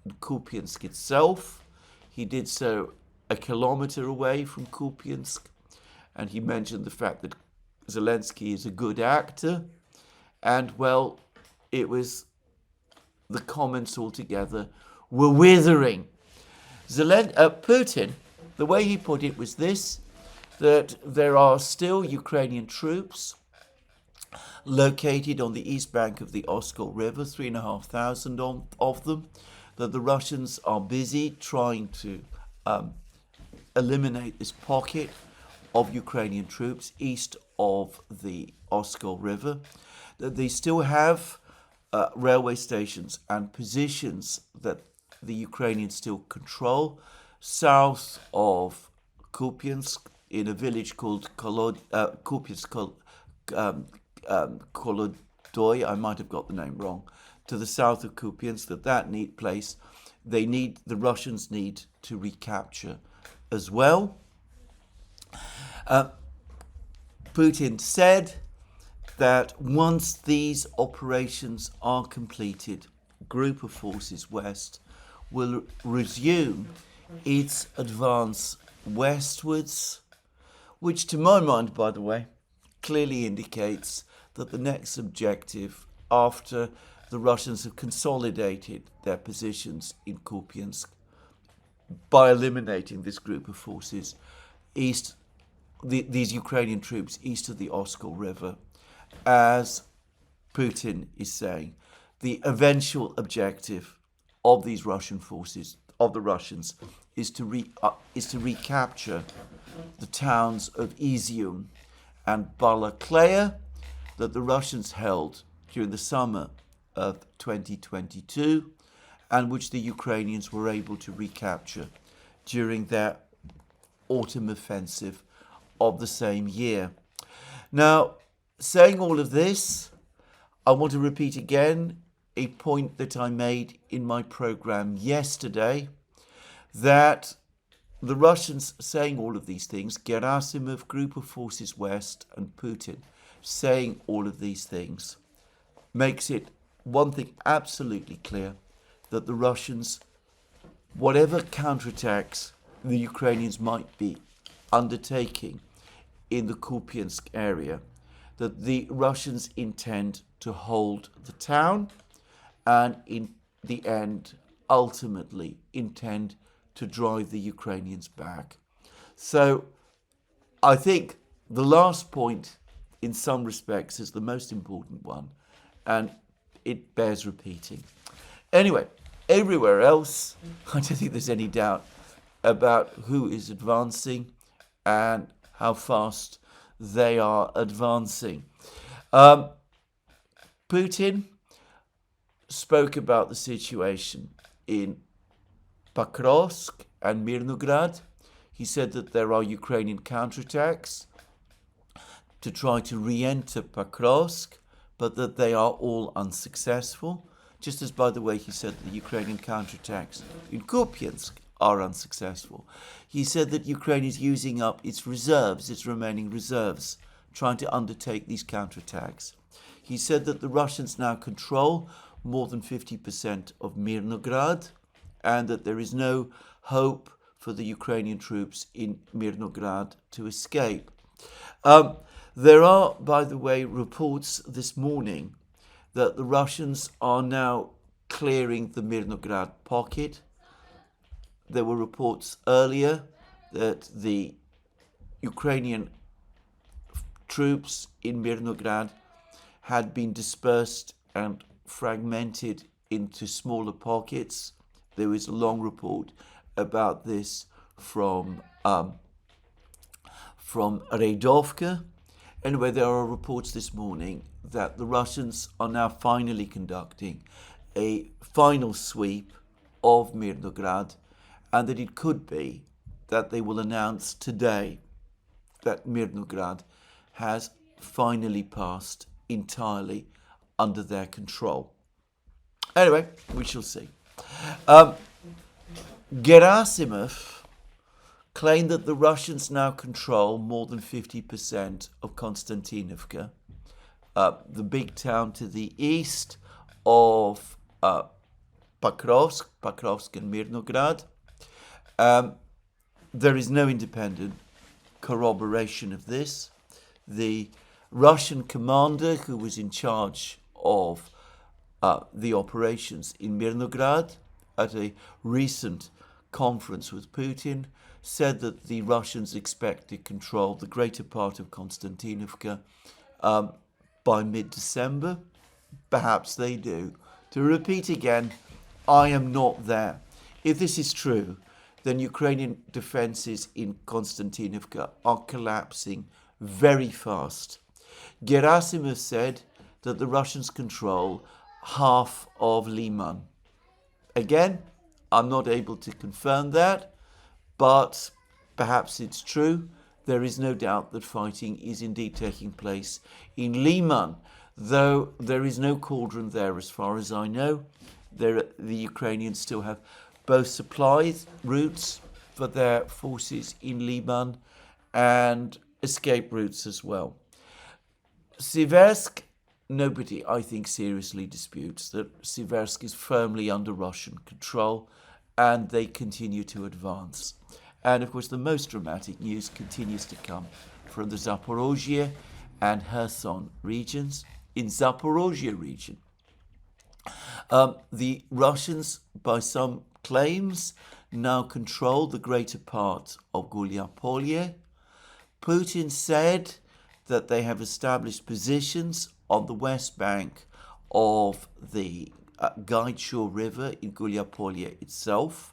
in Kupiansk itself. He did so a kilometer away from Kupiansk, and he mentioned the fact that Zelensky is a good actor, and well, it was the comments altogether were withering. Putin, the way he put it was this, that there are still Ukrainian troops located on the east bank of the Oskol River, 3,500 of them. that the Russians are busy trying to eliminate this pocket of Ukrainian troops east of the Oskol River, that they still have railway stations and positions that the Ukrainians still control south of Kupiansk in a village called Kolodoy. I might have got the name wrong. To the south of Kupiansk, that neat place, the Russians need to recapture as well. Putin said that once these operations are completed, Group of Forces West will resume its advance westwards, which to my mind, by the way, clearly indicates that the next objective after the Russians have consolidated their positions in Kupiansk by eliminating this group of forces east, these Ukrainian troops east of the Oskol River, as Putin is saying, the eventual objective of these Russian forces, of the Russians, is to recapture the towns of Izium and Balakleya that the Russians held during the summer of 2022 and which the Ukrainians were able to recapture during their autumn offensive of the same year. Now, saying all of this, I want to repeat again a point that I made in my program yesterday, that the Russians saying all of these things, Gerasimov, Group of Forces West, and Putin saying all of these things, makes it one thing absolutely clear, that the Russians, whatever counterattacks the Ukrainians might be undertaking in the Kupiansk area, that the Russians intend to hold the town and in the end ultimately intend to drive the Ukrainians back. So I think the last point in some respects is the most important one, and it bears repeating. Anyway, everywhere else, I don't think there's any doubt about who is advancing and how fast they are advancing. Putin spoke about the situation in Pakrovsk and Mirnograd. He said that there are Ukrainian counterattacks to try to re-enter Pakrovsk, but that they are all unsuccessful. Just as, by the way, he said that the Ukrainian counterattacks in Kupiansk are unsuccessful. He said that Ukraine is using up its reserves, its remaining reserves, trying to undertake these counterattacks. He said that the Russians now control more than 50% of Mirnograd, and that there is no hope for the Ukrainian troops in Mirnograd to escape. There are, by the way, reports this morning that the Russians are now clearing the Mirnograd pocket. There were reports earlier that the Ukrainian troops in Mirnograd had been dispersed and fragmented into smaller pockets. There is a long report about this from Redovka. Anyway, there are reports this morning that the Russians are now finally conducting a final sweep of Mirnograd, and that it could be that they will announce today that Mirnograd has finally passed entirely under their control. Anyway, we shall see. Gerasimov claimed that the Russians now control more than 50% of Konstantinovka, the big town to the east of Pakrovsk and Mirnograd. There is no independent corroboration of this. The Russian commander who was in charge of the operations in Mirnograd at a recent conference with Putin said that the Russians expect to control the greater part of Konstantinovka by mid-December. Perhaps they do. To repeat again, I am not there. If this is true, then Ukrainian defenses in Konstantinovka are collapsing very fast. Gerasimov said that the Russians control half of Liman. Again, I'm not able to confirm that, but perhaps it's true. There is no doubt that fighting is indeed taking place in Liman, though there is no cauldron there as far as I know. The Ukrainians still have both supply routes for their forces in Liman and escape routes as well. Siversk, nobody, I think, seriously disputes that Siversk is firmly under Russian control and they continue to advance. And of course, the most dramatic news continues to come from the Zaporozhye and Kherson regions. In Zaporozhye region, the Russians, by some claims, now control the greater part of Gulyapolye. Putin said that they have established positions on the west bank of the Gaidshur River in Gulyapolye itself,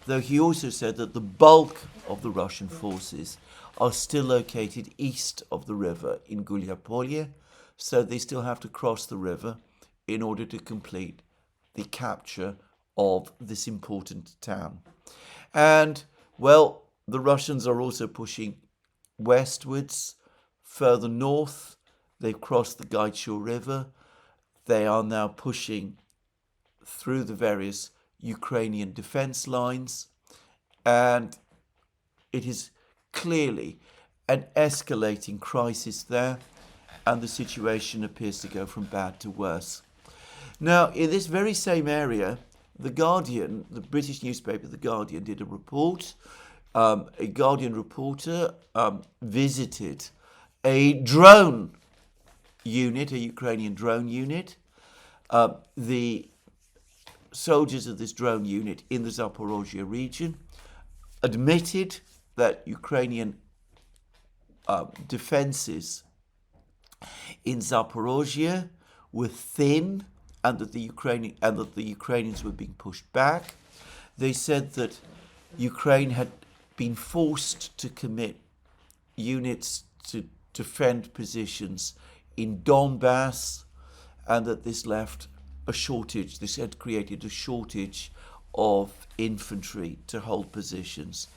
though he also said that the bulk of the Russian forces are still located east of the river in Gulyapolye, so they still have to cross the river in order to complete the capture of this important town. And, well, the Russians are also pushing westwards, further north. They've crossed the Gaidshur River. They are now pushing through the various Ukrainian defense lines, and it is clearly an escalating crisis there, and the situation appears to go from bad to worse. Now, in this very same area, The Guardian, the British newspaper The Guardian, did a report. A Guardian reporter visited a drone unit, a Ukrainian drone unit. The soldiers of this drone unit in the Zaporozhye region admitted that Ukrainian defenses in Zaporozhye were thin and that the Ukrainians were being pushed back. They said that Ukraine had been forced to commit units to defend positions in Donbass, and that this left a shortage. This had created a shortage of infantry to hold positions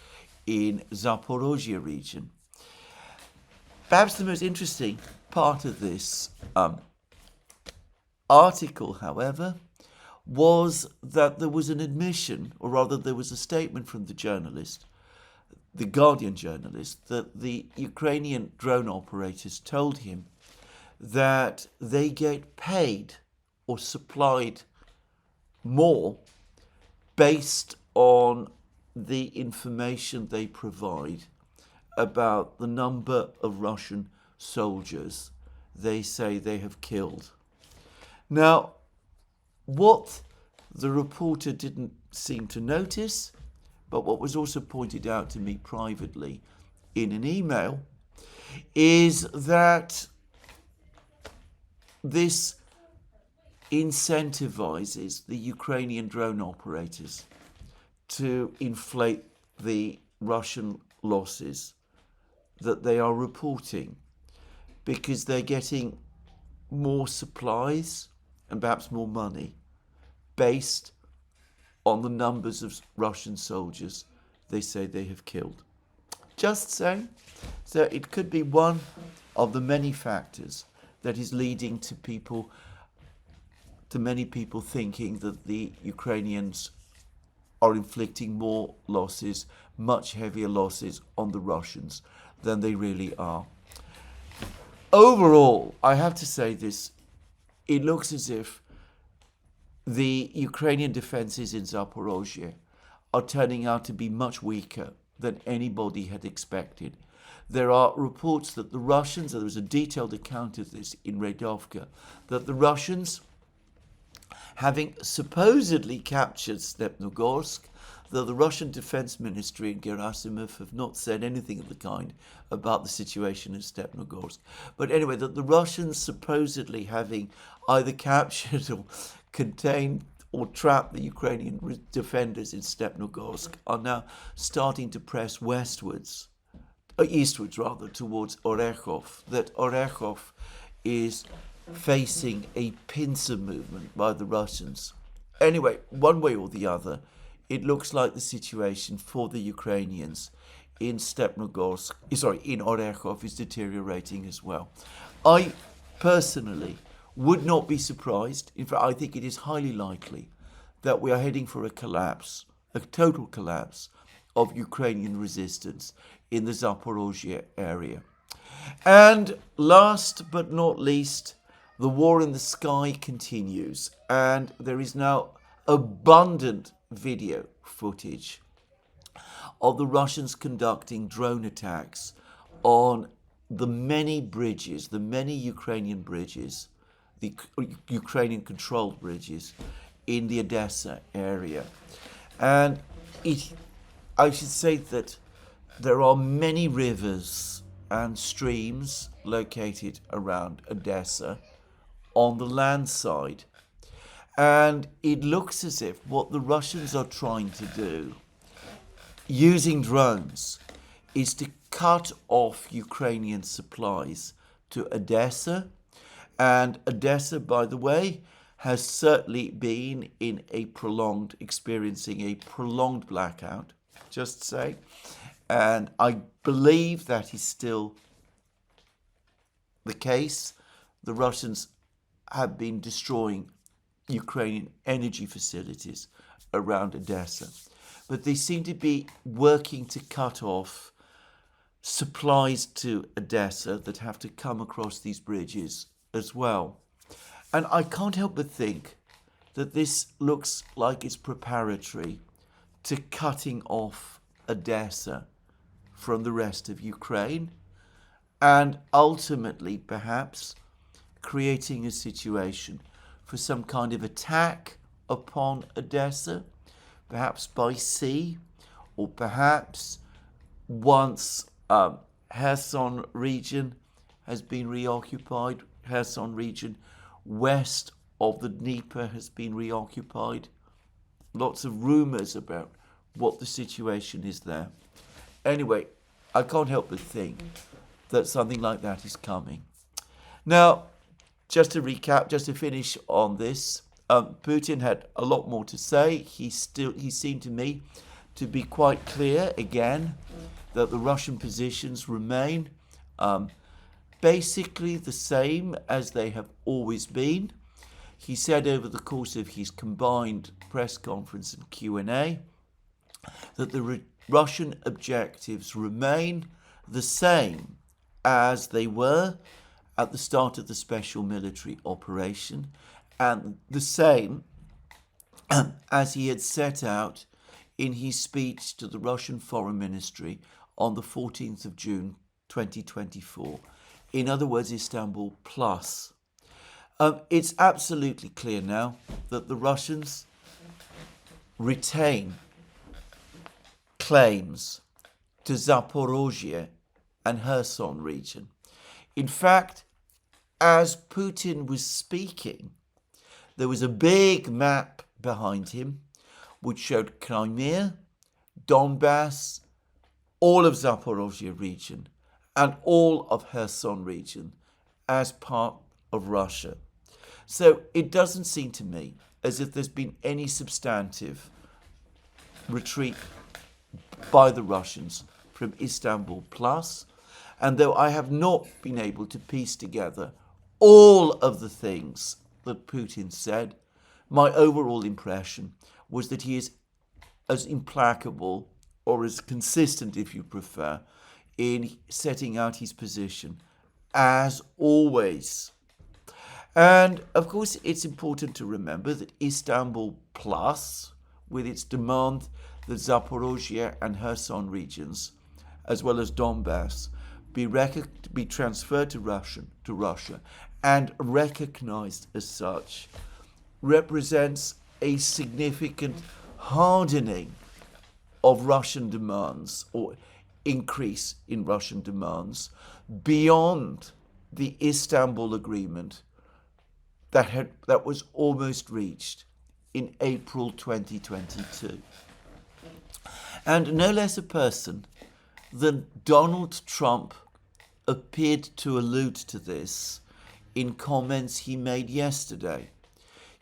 in Zaporozhye region. Perhaps the most interesting part of this article, however, was that there was an admission, or rather there was a statement from the journalist, the Guardian journalist, that the Ukrainian drone operators told him that they get paid or supplied more based on the information they provide about the number of Russian soldiers they say they have killed. Now, what the reporter didn't seem to notice, but what was also pointed out to me privately in an email, is that this incentivizes the Ukrainian drone operators to inflate the Russian losses that they are reporting, because they're getting more supplies and perhaps more money based on the numbers of Russian soldiers they say they have killed. Just saying. So it could be one of the many factors that is leading to many people thinking that the Ukrainians are inflicting more losses, much heavier losses on the Russians than they really are. Overall, I have to say this, it looks as if the Ukrainian defenses in Zaporozhye are turning out to be much weaker than anybody had expected. There are reports that the Russians, there was a detailed account of this in Redovka, that the Russians, having supposedly captured Stepnogorsk, though the Russian Defense Ministry and Gerasimov have not said anything of the kind about the situation in Stepnogorsk. But anyway, that the Russians supposedly having either captured or contained or trap the Ukrainian defenders in Stepnogorsk are now starting to press westwards, eastwards rather, towards Oreshov. That Oreshov is facing a pincer movement by the Russians. Anyway, one way or the other, it looks like the situation for the Ukrainians in Stepnogorsk, in Oreshov is deteriorating as well. I personally would not be surprised. In fact, I think it is highly likely that we are heading for a collapse, a total collapse of Ukrainian resistance in the Zaporozhye area. And last but not least, the war in the sky continues, and there is now abundant video footage of the Russians conducting drone attacks on the many bridges, the many Ukrainian bridges, the Ukrainian-controlled bridges in the Odessa area. And I should say that there are many rivers and streams located around Odessa on the land side. And it looks as if what the Russians are trying to do, using drones, is to cut off Ukrainian supplies to Odessa. And Odessa, by the way, has certainly been experiencing a prolonged blackout, just say. And I believe that is still the case. The Russians have been destroying Ukrainian energy facilities around Odessa. But they seem to be working to cut off supplies to Odessa that have to come across these bridges as well. And I can't help but think that this looks like it's preparatory to cutting off Odessa from the rest of Ukraine, and ultimately perhaps creating a situation for some kind of attack upon Odessa, perhaps by sea, or perhaps once Kherson region has been reoccupied, Kherson region west of the Dnieper has been reoccupied. Lots of rumors about what the situation is there. Anyway, I can't help but think that something like that is coming. Now, just to recap, just to finish on this, Putin had a lot more to say. He seemed to me to be quite clear again that the Russian positions remain basically the same as they have always been. He said over the course of his combined press conference and Q&A that the Russian objectives remain the same as they were at the start of the special military operation, and the same as he had set out in his speech to the Russian Foreign Ministry on the 14th of June 2024. In other words, Istanbul Plus. It's absolutely clear now that the Russians retain claims to Zaporozhye and Kherson region. In fact, as Putin was speaking, there was a big map behind him which showed Crimea, Donbass, all of Zaporozhye region, and all of Kherson region as part of Russia. So it doesn't seem to me as if there's been any substantive retreat by the Russians from Istanbul Plus. And though I have not been able to piece together all of the things that Putin said, my overall impression was that he is as implacable, or as consistent, if you prefer, in setting out his position as always. And of course, it's important to remember that Istanbul Plus, with its demand that Zaporozhye and Kherson regions, as well as Donbass, be transferred to Russia and recognized as such, represents a significant hardening of Russian demands, or increase in Russian demands, beyond the Istanbul Agreement that was almost reached in April 2022. And no less a person than Donald Trump appeared to allude to this in comments he made yesterday.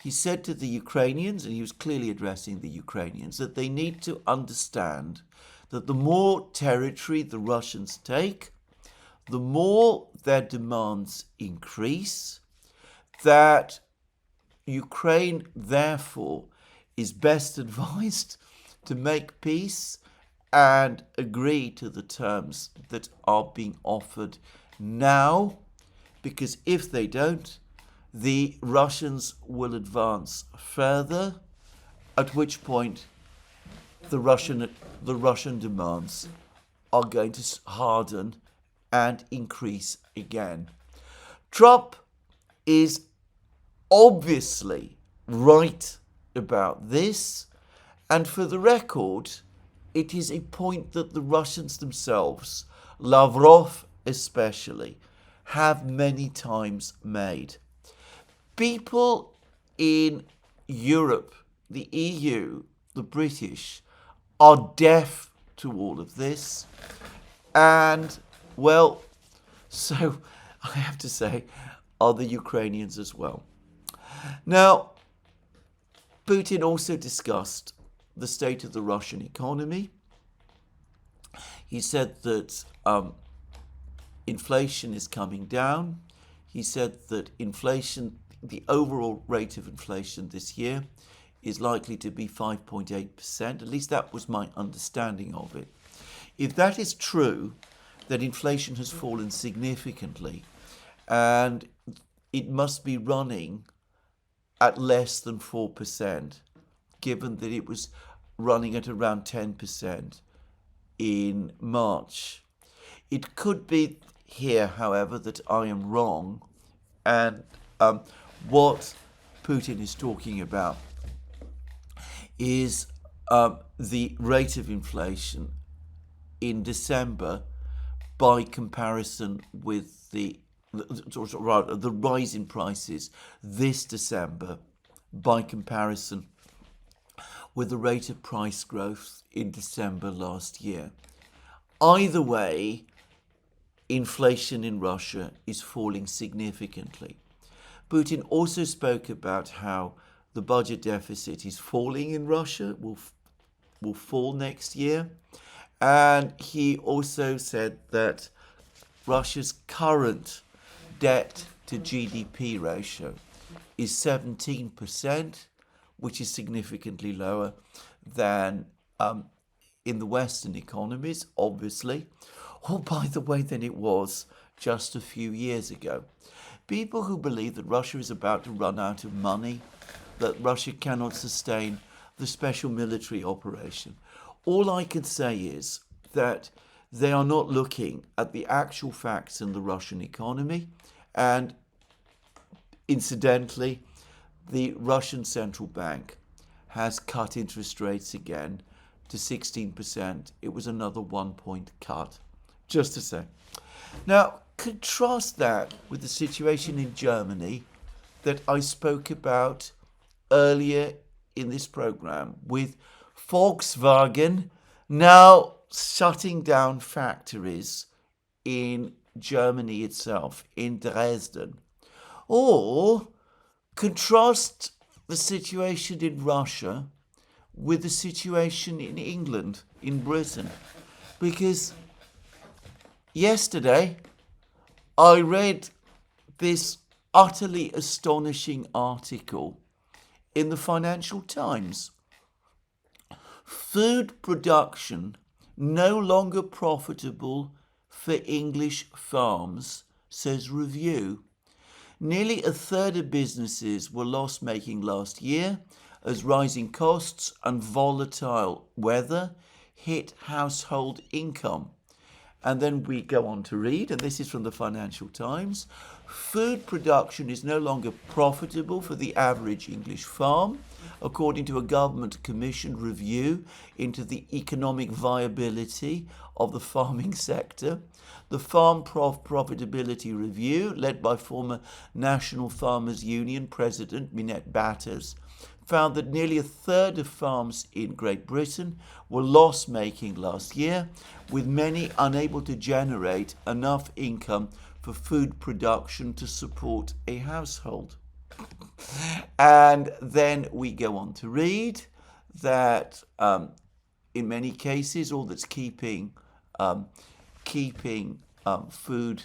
He said to the Ukrainians, and he was clearly addressing the Ukrainians, that they need to understand that the more territory the Russians take, the more their demands increase, that Ukraine, therefore, is best advised to make peace and agree to the terms that are being offered now, because if they don't, the Russians will advance further, at which point the Russian demands are going to harden and increase again. Trump is obviously right about this, and for the record, it is a point that the Russians themselves, Lavrov especially, have many times made. People in Europe, the EU, the British, are deaf to all of this, and, well, so I have to say, are the Ukrainians as well. Now, Putin also discussed the state of the Russian economy. He said that inflation is coming down. He said that inflation, the overall rate of inflation this year, is likely to be 5.8%. At least that was my understanding of it. If that is true, that inflation has fallen significantly, and it must be running at less than 4%, given that it was running at around 10% in March. It could be here, however, that I am wrong, and what Putin is talking about is the rate of inflation in December by comparison with the rise in prices this December by comparison with the rate of price growth in December last year. Either way, inflation in Russia is falling significantly. Putin also spoke about how the budget deficit is falling in Russia, will fall next year. And he also said that Russia's current debt to GDP ratio is 17%, which is significantly lower than in the Western economies, obviously, or by the way, than it was just a few years ago. People who believe that Russia is about to run out of money, that Russia cannot sustain the special military operation, all I can say is that they are not looking at the actual facts in the Russian economy, and incidentally, the Russian central bank has cut interest rates again to 16%. It was another 1-point cut, just to say. Now, contrast that with the situation in Germany that I spoke about earlier in this program, with Volkswagen now shutting down factories in Germany itself, in Dresden. Or contrast the situation in Russia with the situation in England, in Britain. Because yesterday I read this utterly astonishing article in the Financial Times. Food production no longer profitable for English farms, says review. Nearly a third of businesses were loss-making last year as rising costs and volatile weather hit household income. And then we go on to read, and this is from the Financial Times, food production is no longer profitable for the average English farm, according to a government-commissioned review into the economic viability of the farming sector. The Farm Profitability Review, led by former National Farmers Union President Minette Batters, found that nearly a third of farms in Great Britain were loss-making last year, with many unable to generate enough income for food production to support a household. And then we go on to read that in many cases, all that's keeping food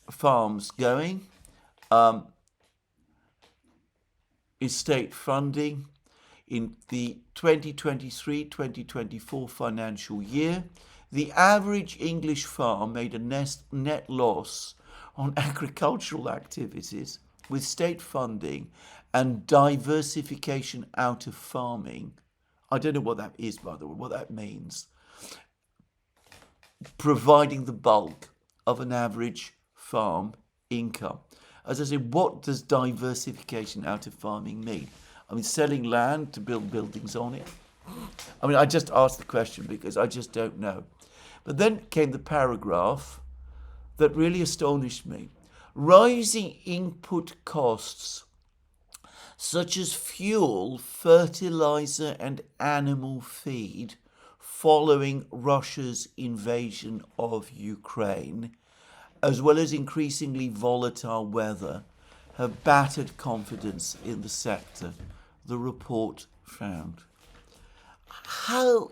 farms going is state funding. In the 2023-2024 financial year, the average English farm made a net loss on agricultural activities with state funding and diversification out of farming. I don't know what that is, by the way, what that means. Providing the bulk of an average farm income. As I said, what does diversification out of farming mean? I mean, selling land to build buildings on it? I mean, I just asked the question because I just don't know. But then came the paragraph that really astonished me. Rising input costs such as fuel, fertilizer and animal feed following Russia's invasion of Ukraine, as well as increasingly volatile weather, have battered confidence in the sector, the report found. How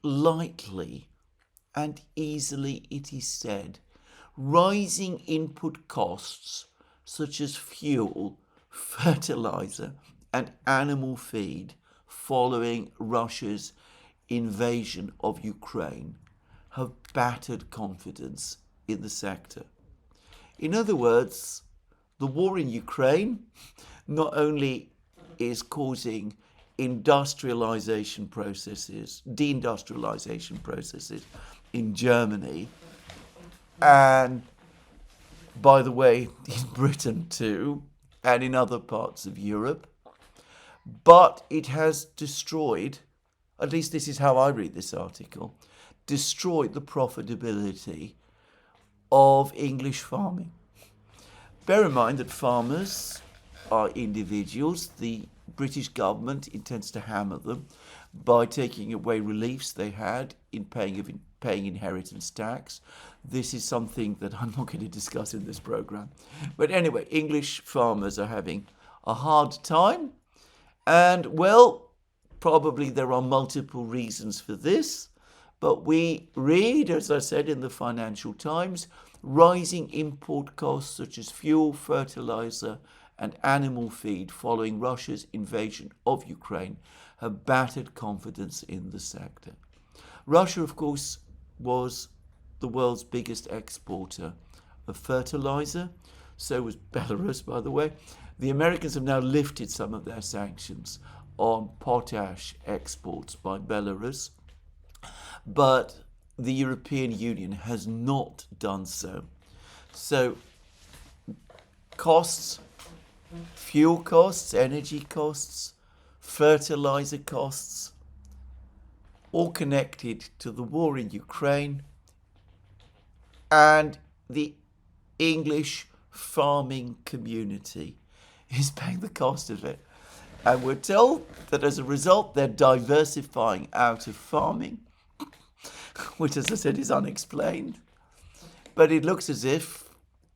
lightly and easily it is said, rising input costs such as fuel, fertilizer and animal feed following Russia's invasion of Ukraine have battered confidence in the sector. In other words, the war in Ukraine not only is causing deindustrialization processes in Germany, and by the way, in Britain too, and in other parts of Europe, but it has destroyed, at least this is how I read this article, destroyed the profitability of English farming. Bear in mind that farmers are individuals. The British government intends to hammer them by taking away reliefs they had in paying inheritance tax. This is something that I'm not going to discuss in this program. But anyway, English farmers are having a hard time. And, well, probably there are multiple reasons for this. But we read, as I said in the Financial Times, rising import costs such as fuel, fertilizer and animal feed following Russia's invasion of Ukraine have battered confidence in the sector. Russia, of course, was the world's biggest exporter of fertilizer. So was Belarus, by the way. The Americans have now lifted some of their sanctions on potash exports by Belarus, but the European Union has not done so. So costs, fuel costs, energy costs, fertilizer costs, all connected to the war in Ukraine, and the English farming community is paying the cost of it. And we're told that as a result, they're diversifying out of farming, which, as I said, is unexplained. But it looks as if,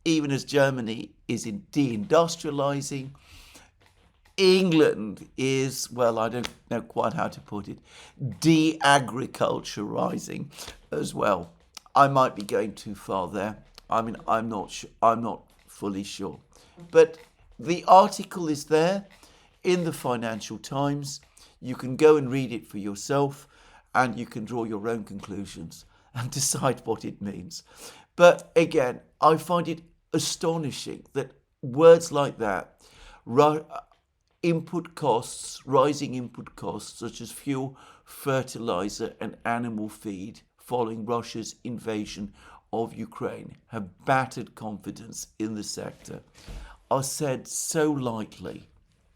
even as Germany is deindustrializing, England is, well, I don't know quite how to put it, de-agriculturizing as well. I might be going too far there. I mean, I'm not fully sure. But the article is there in the Financial Times. You can go and read it for yourself, and you can draw your own conclusions and decide what it means. But again, I find it astonishing that words like that, input costs, rising input costs such as fuel, fertilizer and animal feed following Russia's invasion of Ukraine, have battered confidence in the sector, are said so lightly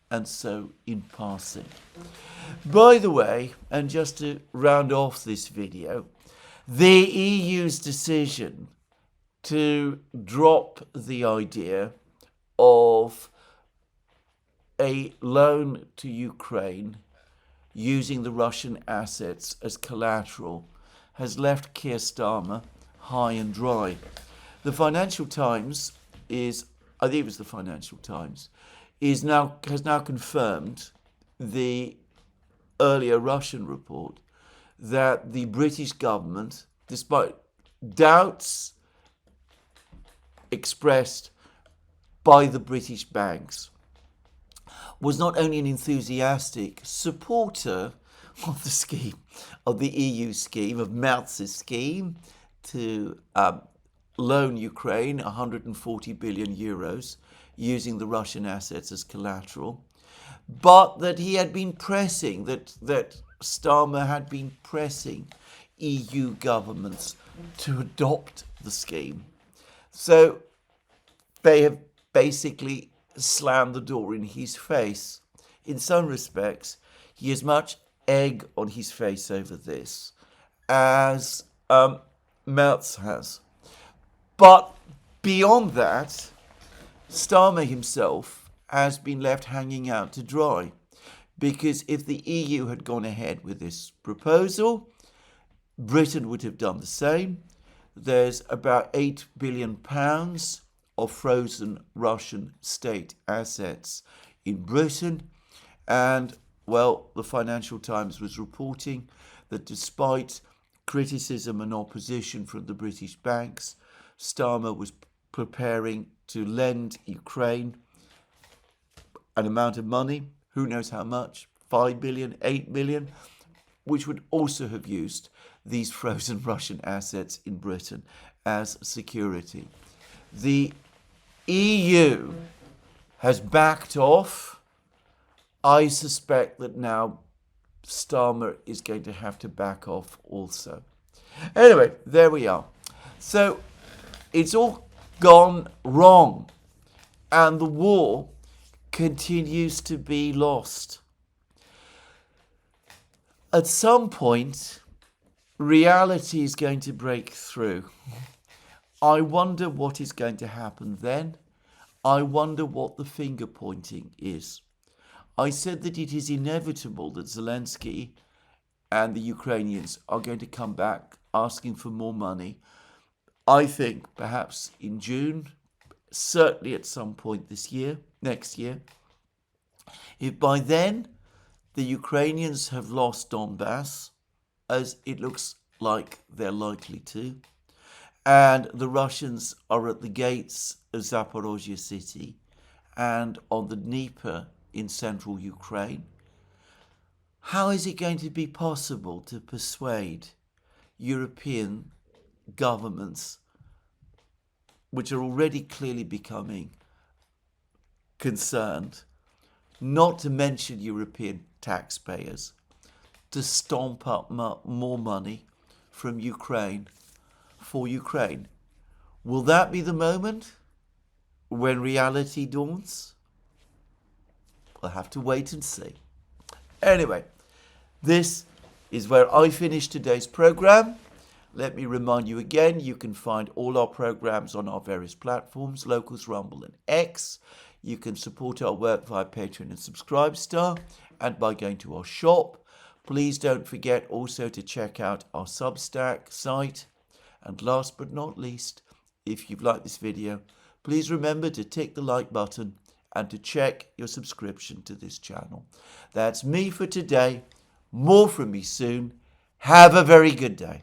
and so in passing. By the way, and just to round off this video, the EU's decision to drop the idea of a loan to Ukraine using the Russian assets as collateral has left Keir Starmer high and dry. The Financial Times I think it was the Financial Times, has now confirmed the earlier Russian report that the British government, despite doubts expressed by the British banks, was not only an enthusiastic supporter of the scheme, of the EU scheme, of Merz's scheme to loan Ukraine 140 billion euros using the Russian assets as collateral, but that he had been pressing, that Starmer had been pressing EU governments to adopt the scheme. So they have basically slammed the door in his face. In some respects, he has much egg on his face over this as Merz has. But beyond that, Starmer himself has been left hanging out to dry, because if the EU had gone ahead with this proposal, Britain would have done the same. There's about £8 billion of frozen Russian state assets in Britain. And, well, the Financial Times was reporting that despite criticism and opposition from the British banks, Starmer was preparing to lend Ukraine an amount of money, who knows how much, 5 billion, 8 billion, which would also have used these frozen Russian assets in Britain as security. The EU has backed off. I suspect that now Starmer is going to have to back off also. Anyway, there we are. So it's all gone wrong, and the war continues to be lost. At some point, reality is going to break through. I wonder what is going to happen then. I wonder what the finger pointing is. I said that it is inevitable that Zelensky and the Ukrainians are going to come back asking for more money. I think perhaps in June, certainly at some point next year. If by then the Ukrainians have lost Donbass, as it looks like they're likely to, and the Russians are at the gates of Zaporozhye city and on the Dnieper in central Ukraine, how is it going to be possible to persuade European governments, which are already clearly becoming concerned, not to mention European taxpayers, to stomp up more money from Ukraine for Ukraine? Will that be the moment when reality dawns? We'll have to wait and see. Anyway, this is where I finish today's program. Let me remind you again, you can find all our programs on our various platforms, Locals, Rumble and X. You can support our work via Patreon and Subscribestar and by going to our shop. Please don't forget also to check out our Substack site. And last but not least, if you've liked this video, please remember to tick the like button and to check your subscription to this channel. That's me for today. More from me soon. Have a very good day.